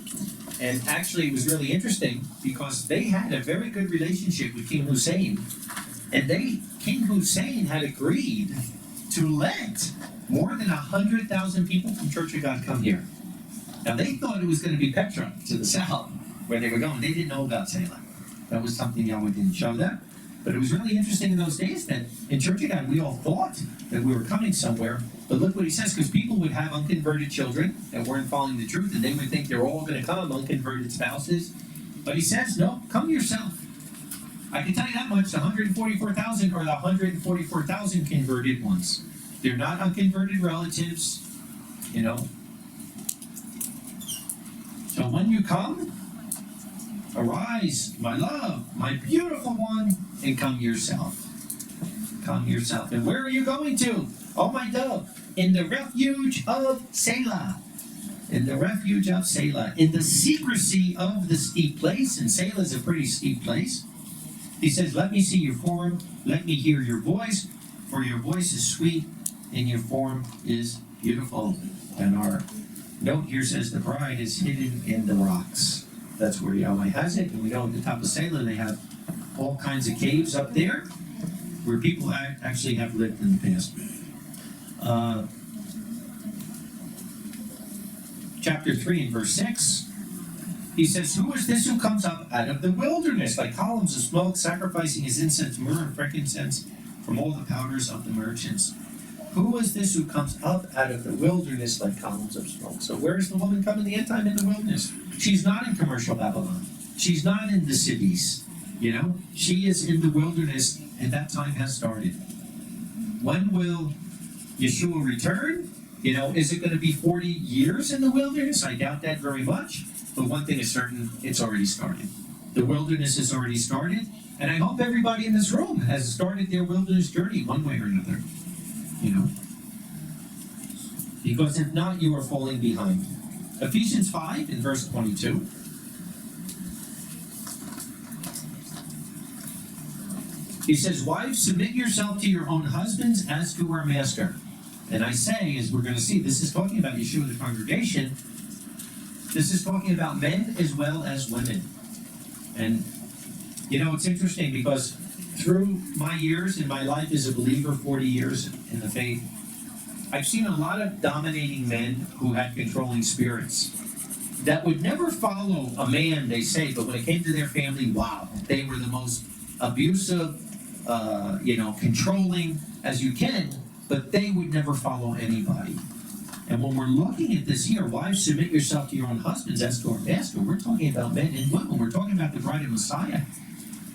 And actually, it was really interesting because they had a very good relationship with King Hussein. And King Hussein had agreed to let more than 100,000 people from Church of God come here. Now, they thought it was going to be Petra to the south, where they were going. They didn't know about Selah. That was something Yahweh didn't show them. But it was really interesting in those days that in Church of God, we all thought that we were coming somewhere. But look what he says, because people would have unconverted children that weren't following the truth, and they would think they're all going to come, unconverted spouses. But he says, no, come yourself. I can tell you that much, the 144,000 are the 144,000 converted ones. They're not unconverted relatives, So when you come, arise, my love, my beautiful one, and come yourself. Come yourself. And where are you going to? Oh, my dove, in the refuge of Selah. In the refuge of Selah. In the secrecy of the steep place. And Selah is a pretty steep place. He says, let me see your form. Let me hear your voice. For your voice is sweet and your form is beautiful. And our note here says the bride is hidden in the rocks. That's where Yahweh has it. And we know at the top of Selah they have all kinds of caves up there where people actually have lived in the past. Chapter 3 and verse 6, he says, who is this who comes up out of the wilderness like columns of smoke, sacrificing his incense, myrrh, and frankincense from all the powders of the merchants? Who is this who comes up out of the wilderness like columns of smoke? So where is the woman come in the end time in the wilderness? She's not in commercial Babylon. She's not in the cities. She is in the wilderness, and that time has started. When will Yeshua return? Is it going to be 40 years in the wilderness? I doubt that very much. But one thing is certain, it's already started. The wilderness has already started. And I hope everybody in this room has started their wilderness journey one way or another. Because if not, you are falling behind. Ephesians 5 in verse 22. He says, wives, submit yourself to your own husbands as to our master. And I say, as we're going to see, this is talking about Yeshua the congregation. This is talking about men as well as women. And, it's interesting because through my years in my life as a believer, 40 years in the faith, I've seen a lot of dominating men who had controlling spirits that would never follow a man, they say, but when it came to their family, wow, they were the most abusive, controlling as you can. but they would never follow anybody. And when we're looking at this here, wives, submit yourself to your own husbands as to our master, we're talking about men and women. We're talking about the bride of Messiah.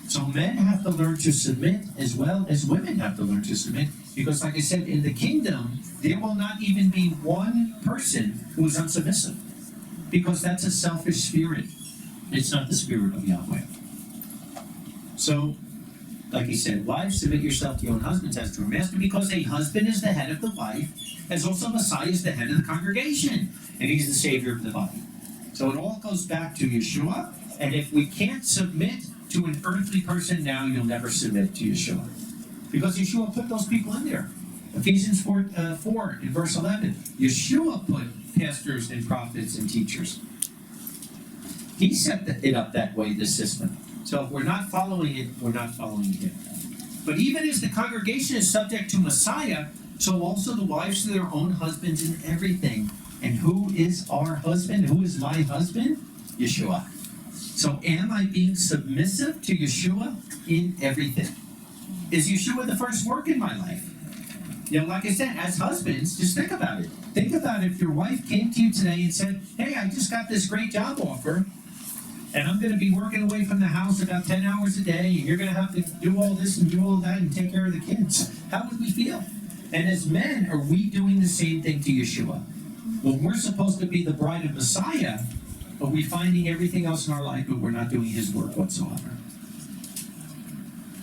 So men have to learn to submit as well as women have to learn to submit. Because like I said, in the kingdom, there will not even be one person who is unsubmissive. Because that's a selfish spirit. It's not the spirit of Yahweh. So, like he said, wives, submit yourself to your own husbands as to your master, because a husband is the head of the wife, as also Messiah is the head of the congregation, and he's the savior of the body. So it all goes back to Yeshua, and if we can't submit to an earthly person now, you'll never submit to Yeshua. Because Yeshua put those people in there. Ephesians 4 in verse 11. Yeshua put pastors and prophets and teachers. He set it up that way, this system. So if we're not following it, we're not following him. But even as the congregation is subject to Messiah, so also the wives to their own husbands in everything. And who is our husband? Who is my husband? Yeshua. So am I being submissive to Yeshua in everything? Is Yeshua the first work in my life? You know, like I said, as husbands, just think about it. Think about if your wife came to you today and said, hey, I just got this great job offer, and I'm going to be working away from the house about 10 hours a day, and you're going to have to do all this and do all that and take care of the kids. How would we feel? And as men, are we doing the same thing to Yeshua? When we're supposed to be the bride of Messiah, are we finding everything else in our life, but we're not doing his work whatsoever?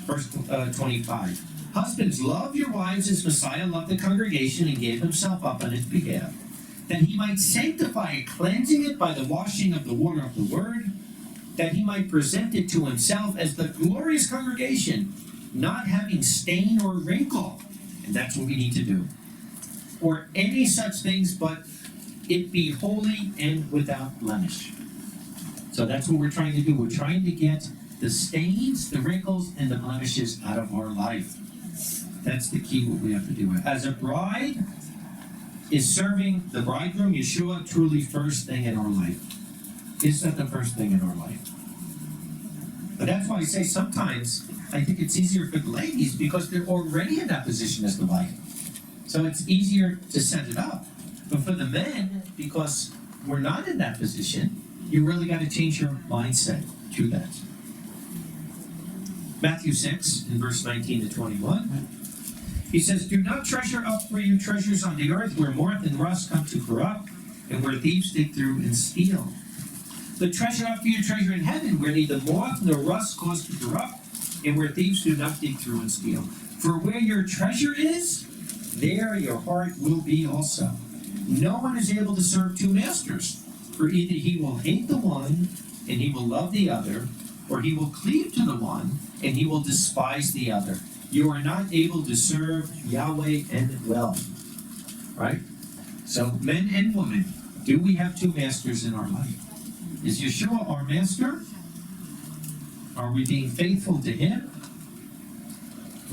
Verse 25. Husbands, love your wives as Messiah loved the congregation and gave himself up on its behalf, that he might sanctify it, cleansing it by the washing of the water of the word, that he might present it to himself as the glorious congregation, not having stain or wrinkle. And that's what we need to do. Or any such things, but it be holy and without blemish. So that's what we're trying to do. We're trying to get the stains, the wrinkles, and the blemishes out of our life. That's the key, what we have to do. As a bride is serving the bridegroom, Yeshua, truly first thing in our life. Is that the first thing in our life? But that's why I say sometimes I think it's easier for the ladies because they're already in that position as the wife. So it's easier to set it up. But for the men, because we're not in that position, you really got to change your mindset to that. Matthew 6, in verse 19 to 21, he says, do not treasure up for you treasures on the earth where moth and rust come to corrupt, and where thieves dig through and steal. But treasure up for you treasure in heaven, where neither moth nor rust cause to corrupt, and where thieves do not dig through and steal. For where your treasure is, there your heart will be also. No one is able to serve two masters, for either he will hate the one, and he will love the other, or he will cleave to the one, and he will despise the other. You are not able to serve Yahweh and wealth. Right? So, men and women, do we have two masters in our life? Is Yeshua our master? Are we being faithful to him?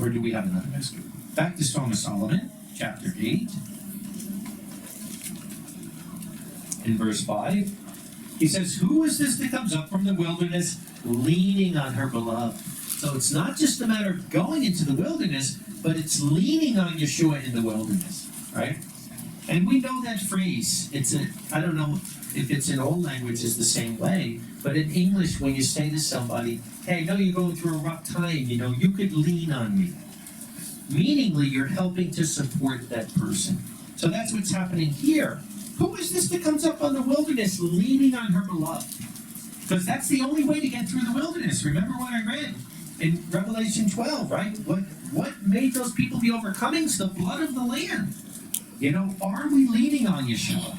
Or do we have another master? Back to Song of Solomon, chapter 8. In verse 5, he says, who is this that comes up from the wilderness, leaning on her beloved? So it's not just a matter of going into the wilderness, but it's leaning on Yeshua in the wilderness, right? And we know that phrase. I don't know if it's in old languages the same way, but in English, when you say to somebody, hey, I know you're going through a rough time, you could lean on me. Meaningly, you're helping to support that person. So that's what's happening here. Who is this that comes up on the wilderness leaning on her beloved? Because that's the only way to get through the wilderness. Remember what I read in Revelation 12, right? What made those people the overcomings? The blood of the Lamb. Are we leaning on Yeshua?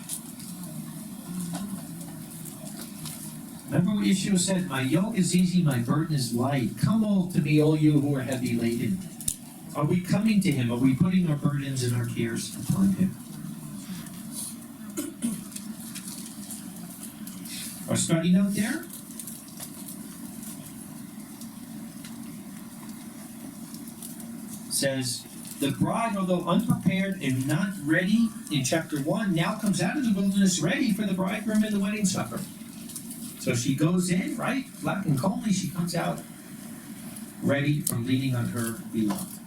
Remember what Yeshua said, my yoke is easy, my burden is light. Come all to me, all you who are heavy laden. Are we coming to him? Are we putting our burdens and our cares upon him? Our study note there says, the bride, although unprepared and not ready in chapter 1, now comes out of the wilderness ready for the bridegroom and the wedding supper. So she goes in, right, black and comely, she comes out ready from leaning on her beloved.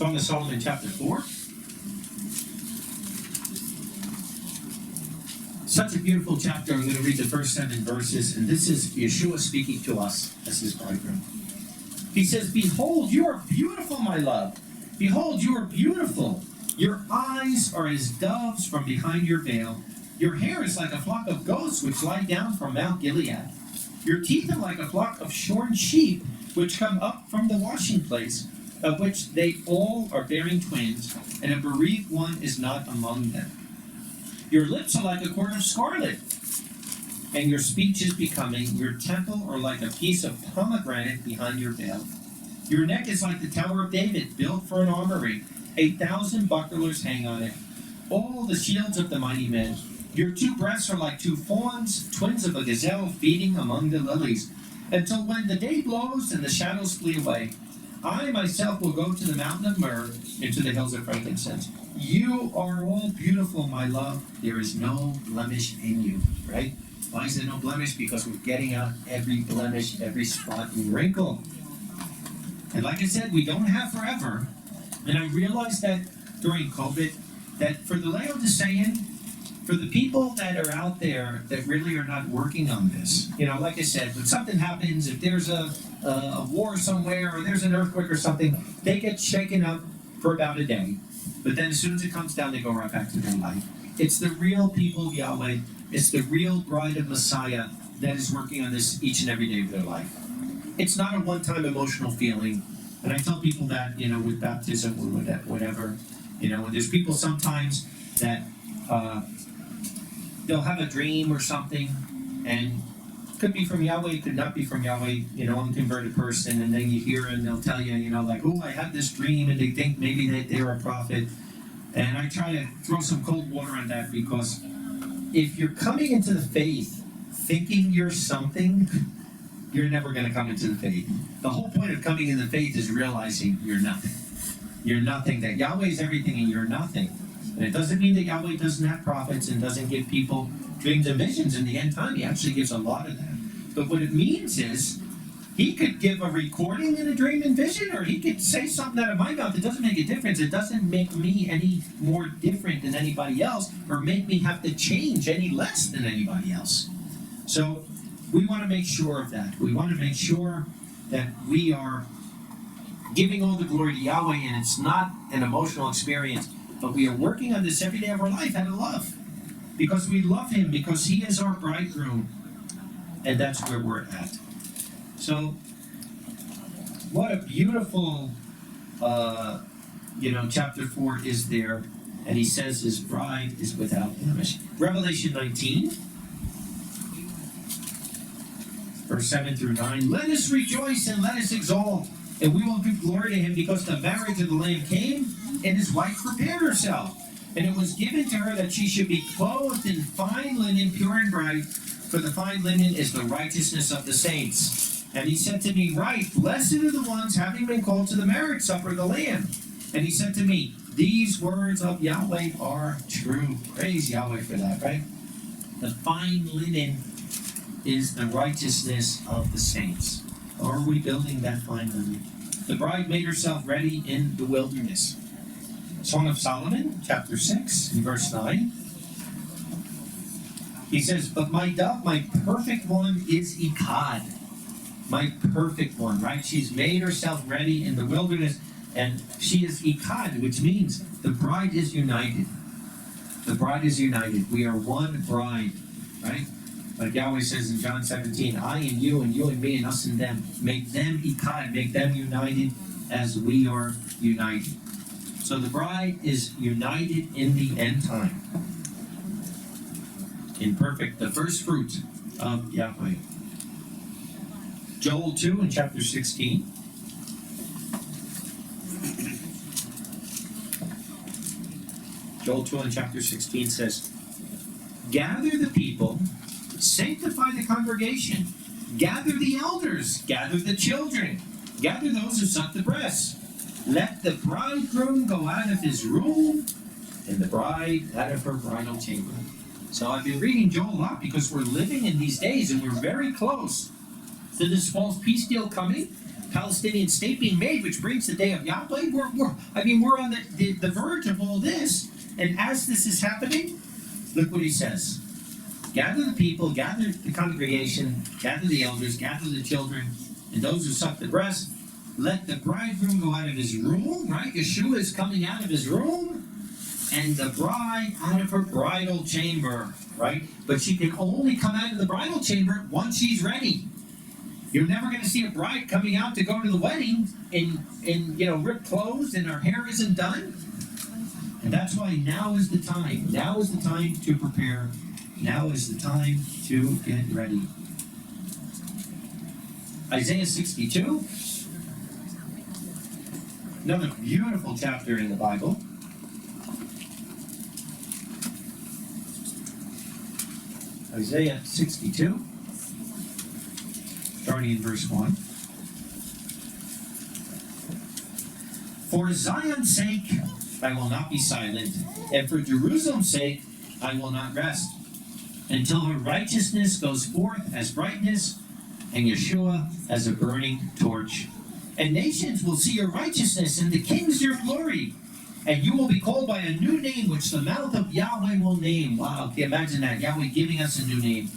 Song of Solomon chapter 4. Such a beautiful chapter. I'm going to read the first 7 verses, and this is Yeshua speaking to us as his bridegroom. He says, "Behold, you are beautiful, my love. Behold, you are beautiful. Your eyes are as doves from behind your veil. Your hair is like a flock of goats which lie down from Mount Gilead. Your teeth are like a flock of shorn sheep which come up from the washing place, of which they all are bearing twins, and a bereaved one is not among them. Your lips are like a cord of scarlet, and your speech is becoming. Your temple are like a piece of pomegranate behind your veil. Your neck is like the Tower of David, built for an armory. 1,000 bucklers hang on it, all the shields of the mighty men. Your 2 breasts are like 2 fawns, twins of a gazelle feeding among the lilies, until when the day blows and the shadows flee away. I myself will go to the mountain of myrrh and to the hills of frankincense. You are all beautiful, my love. There is no blemish in you." Right? Why is there no blemish? Because we're getting out every blemish, every spot and wrinkle. And like I said, we don't have forever. And I realized that during COVID, that for the Laodicean, for the people that are out there that really are not working on this, like I said, when something happens, if there's a war somewhere or there's an earthquake or something, they get shaken up for about a day. But then as soon as it comes down, they go right back to their life. It's the real people of Yahweh. It's the real bride of Messiah that is working on this each and every day of their life. It's not a one-time emotional feeling. And I tell people that, with baptism or whatever, and there's people sometimes that they'll have a dream or something, and it could be from Yahweh, it could not be from Yahweh, unconverted person, and then you hear and they'll tell you, like, "Oh, I had this dream," and they think maybe that they're a prophet. And I try to throw some cold water on that, because if you're coming into the faith thinking you're something, you're never going to come into the faith. The whole point of coming into the faith is realizing you're nothing. You're nothing, that Yahweh is everything and you're nothing. And it doesn't mean that Yahweh doesn't have prophets and doesn't give people dreams and visions in the end time. He actually gives a lot of that. But what it means is, he could give a recording in a dream and vision, or he could say something out of my mouth. It doesn't make a difference. It doesn't make me any more different than anybody else, or make me have to change any less than anybody else. So we want to make sure of that. We want to make sure that we are giving all the glory to Yahweh, and it's not an emotional experience, but we are working on this every day of our life out of love. Because we love him, because he is our bridegroom, and that's where we're at. So, what a beautiful, chapter 4 is there, and he says his bride is without blemish. Revelation 19. Verse 7 through 9, "Let us rejoice and let us exult, and we will give glory to him, because the marriage of the Lamb came, and his wife prepared herself. And it was given to her that she should be clothed in fine linen, pure and bright, for the fine linen is the righteousness of the saints. And he said to me, Write, blessed are the ones having been called to the marriage supper of the Lamb. And he said to me, These words of Yahweh are true." Praise Yahweh for that, right? The fine linen is the righteousness of the saints. Are we building that fine linen? The bride made herself ready in the wilderness. Song of Solomon, chapter 6, and verse 9. He says, "But my dove, my perfect one, is Echad." My perfect one, right? She's made herself ready in the wilderness, and she is Echad, which means the bride is united. The bride is united. We are one bride, right? Like Yahweh says in John 17, "I and you and me, and us and them. Make them Echad, make them united as we are united." So the bride is united in the end time. In perfect, the first fruit of Yahweh. Joel 2 in chapter 16. Joel 2 in chapter 16 says, "Gather the people, sanctify the congregation, gather the elders, gather the children, gather those who suck the breast. Let the bridegroom go out of his room, and the bride out of her bridal chamber." So I've been reading Joel a lot because we're living in these days, and we're very close to this false peace deal coming. Palestinian state being made, which brings the day of Yahweh. We're on the verge of all this. And as this is happening, look what he says. Gather the people, gather the congregation, gather the elders, gather the children, and those who suck the breast. Let the bridegroom go out of his room, right? Yeshua is coming out of his room, and the bride out of her bridal chamber, right? But she can only come out of the bridal chamber once she's ready. You're never going to see a bride coming out to go to the wedding in ripped clothes and her hair isn't done. And that's why now is the time. Now is the time to prepare. Now is the time to get ready. Isaiah 62. Another beautiful chapter in the Bible. Isaiah 62. Starting in verse 1. For Zion's sake, I will not be silent, and for Jerusalem's sake, I will not rest, until her righteousness goes forth as brightness, and Yeshua as a burning torch. And nations will see your righteousness, and the kings your glory. And you will be called by a new name, which the mouth of Yahweh will name. Wow, can you imagine that? Yahweh giving us a new name.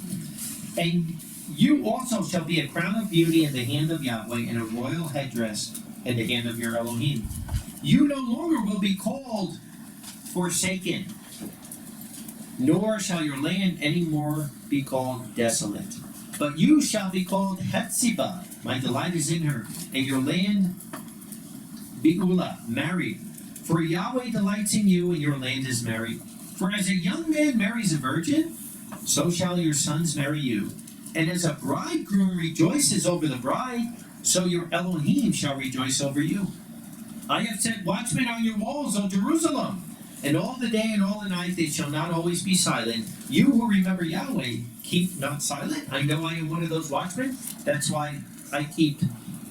And you also shall be a crown of beauty in the hand of Yahweh, and a royal headdress in the hand of your Elohim. You no longer will be called forsaken, nor shall your land any more be called desolate. But you shall be called Hephzibah, my delight is in her, and your land Beulah, married. For Yahweh delights in you, and your land is married. For as a young man marries a virgin, so shall your sons marry you. And as a bridegroom rejoices over the bride, so your Elohim shall rejoice over you. I have set watchmen on your walls, O Jerusalem, and all the day and all the night they shall not always be silent. You who remember Yahweh, keep not silent. I know I am one of those watchmen. That's why I keep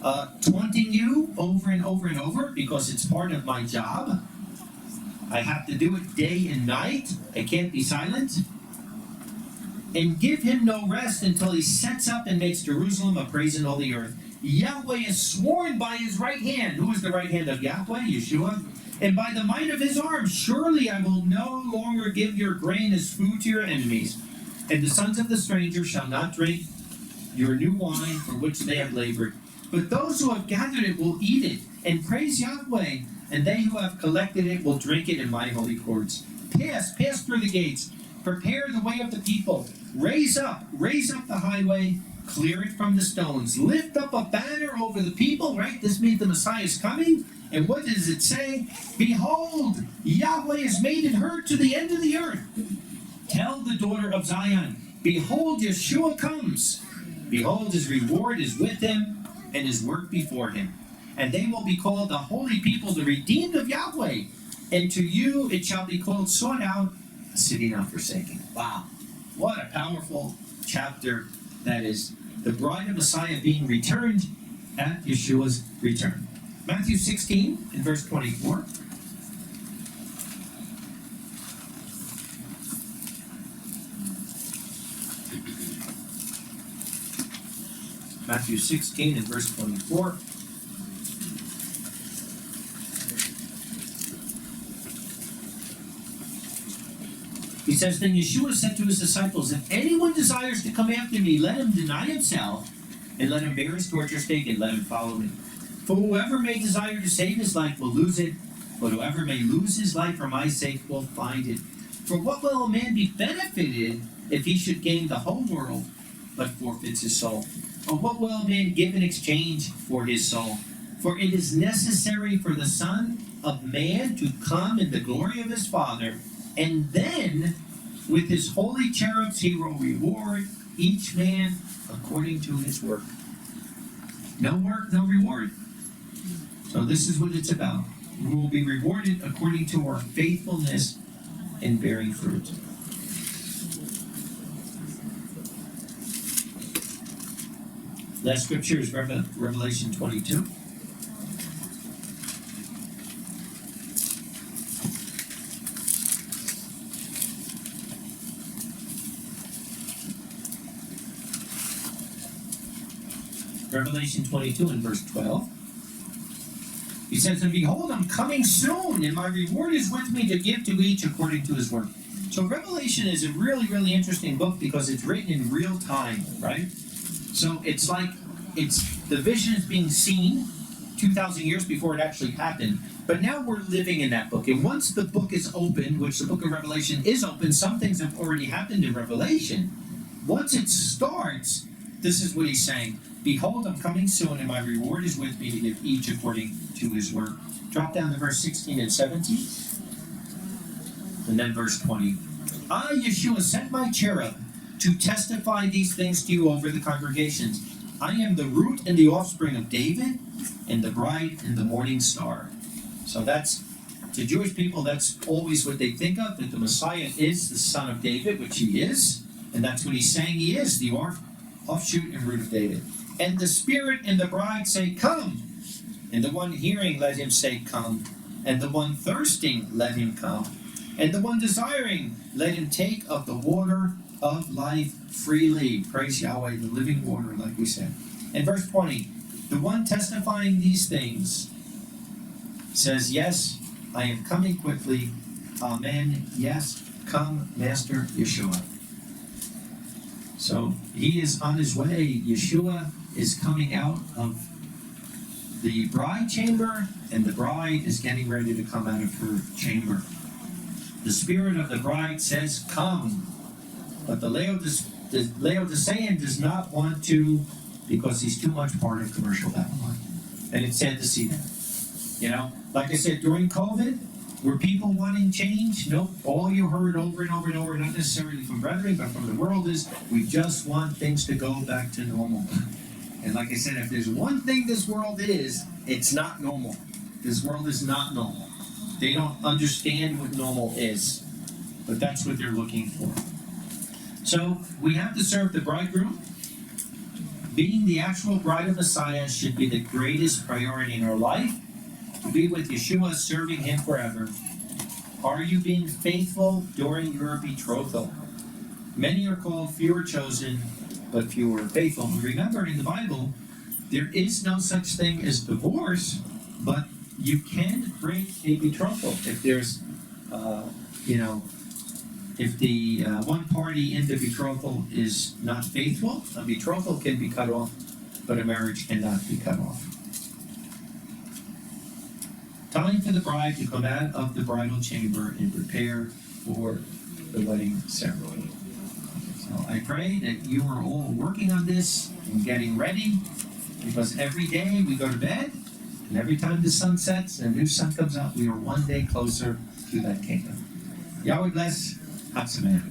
taunting you over and over and over, because it's part of my job. I have to do it day and night. I can't be silent. And give him no rest until he sets up and makes Jerusalem a praise in all the earth. Yahweh is sworn by his right hand. Who is the right hand of Yahweh? Yeshua. And by the might of his arm, surely I will no longer give your grain as food to your enemies. And the sons of the stranger shall not drink your new wine for which they have labored. But those who have gathered it will eat it and praise Yahweh. And they who have collected it will drink it in my holy courts. Pass through the gates. Prepare the way of the people. Raise up the highway. Clear it from the stones. Lift up a banner over the people, right? This means the Messiah is coming. And what does it say? Behold, Yahweh has made it heard to the end of the earth. Tell the daughter of Zion, behold, Yeshua comes. Behold, his reward is with him, and his work before him. And they will be called the holy people, the redeemed of Yahweh. And to you it shall be called sought out, a city not forsaken. Wow. What a powerful chapter that is. The bride of Messiah being returned at Yeshua's return. Matthew 16 in verse 24. Matthew 16 and verse 24. He says, Then Yeshua said to his disciples, If anyone desires to come after me, let him deny himself, and let him bear his torture stake, and let him follow me. For whoever may desire to save his life will lose it, but whoever may lose his life for my sake will find it. For what will a man be benefited if he should gain the whole world, but forfeits his soul? Or what will a man give in exchange for his soul? For it is necessary for the Son of Man to come in the glory of his Father, and then with his holy cherubs he will reward each man according to his work. No work, no reward. So this is what it's about. We will be rewarded according to our faithfulness in bearing fruit. Last scripture is Revelation 22. Revelation 22 and verse 12. He says, "And behold, I'm coming soon, and my reward is with me to give to each according to his work." So Revelation is a really, really interesting book because it's written in real time, right? So it's like the vision is being seen 2,000 years before it actually happened. But now we're living in that book. And once the book is open, which the book of Revelation is open, some things have already happened in Revelation. Once it starts, this is what he's saying. "Behold, I'm coming soon, and my reward is with me to give each according to his work." Drop down to verse 16 and 17. And then verse 20. "I, Yeshua, sent my cherub to testify these things to you over the congregations. I am the root and the offspring of David, and the bride and the morning star." So that's, to Jewish people, that's always what they think of, that the Messiah is the son of David, which he is. And that's what he's saying he is, the offshoot and root of David. "And the Spirit and the bride say, 'Come.' And the one hearing, let him say, 'Come.' And the one thirsting, let him come. And the one desiring, let him take of the water of life freely." Praise Yahweh, the living water, like we said. And verse 20, "The one testifying these things says, 'Yes, I am coming quickly. Amen. Yes, come, Master Yeshua.'" So he is on his way. Yeshua is coming out of the bride chamber, and the bride is getting ready to come out of her chamber. The spirit of the bride says, "Come." But the Laodicean does not want to, because he's too much part of commercial Babylon. And it's sad to see that. You know, like I said, during COVID, were people wanting change? Nope. All you heard over and over and over, not necessarily from brethren, but from the world, is we just want things to go back to normal. And like I said, if there's one thing this world is, it's not normal. This world is not normal. They don't understand what normal is. But that's what they're looking for. So we have to serve the bridegroom. Being the actual bride of Messiah should be the greatest priority in our life. To be with Yeshua, serving him forever. Are you being faithful during your betrothal? Many are called, few are chosen, but few are faithful. Remember, in the Bible, there is no such thing as divorce, but you can break a betrothal if there's, if the one party in the betrothal is not faithful. A betrothal can be cut off, but a marriage cannot be cut off. Time for the bride to come out of the bridal chamber and prepare for the wedding ceremony. So I pray that you are all working on this and getting ready, because every day we go to bed, and every time the sun sets and a new sun comes up, we are one day closer to that kingdom. Yahweh bless. Hatzaman.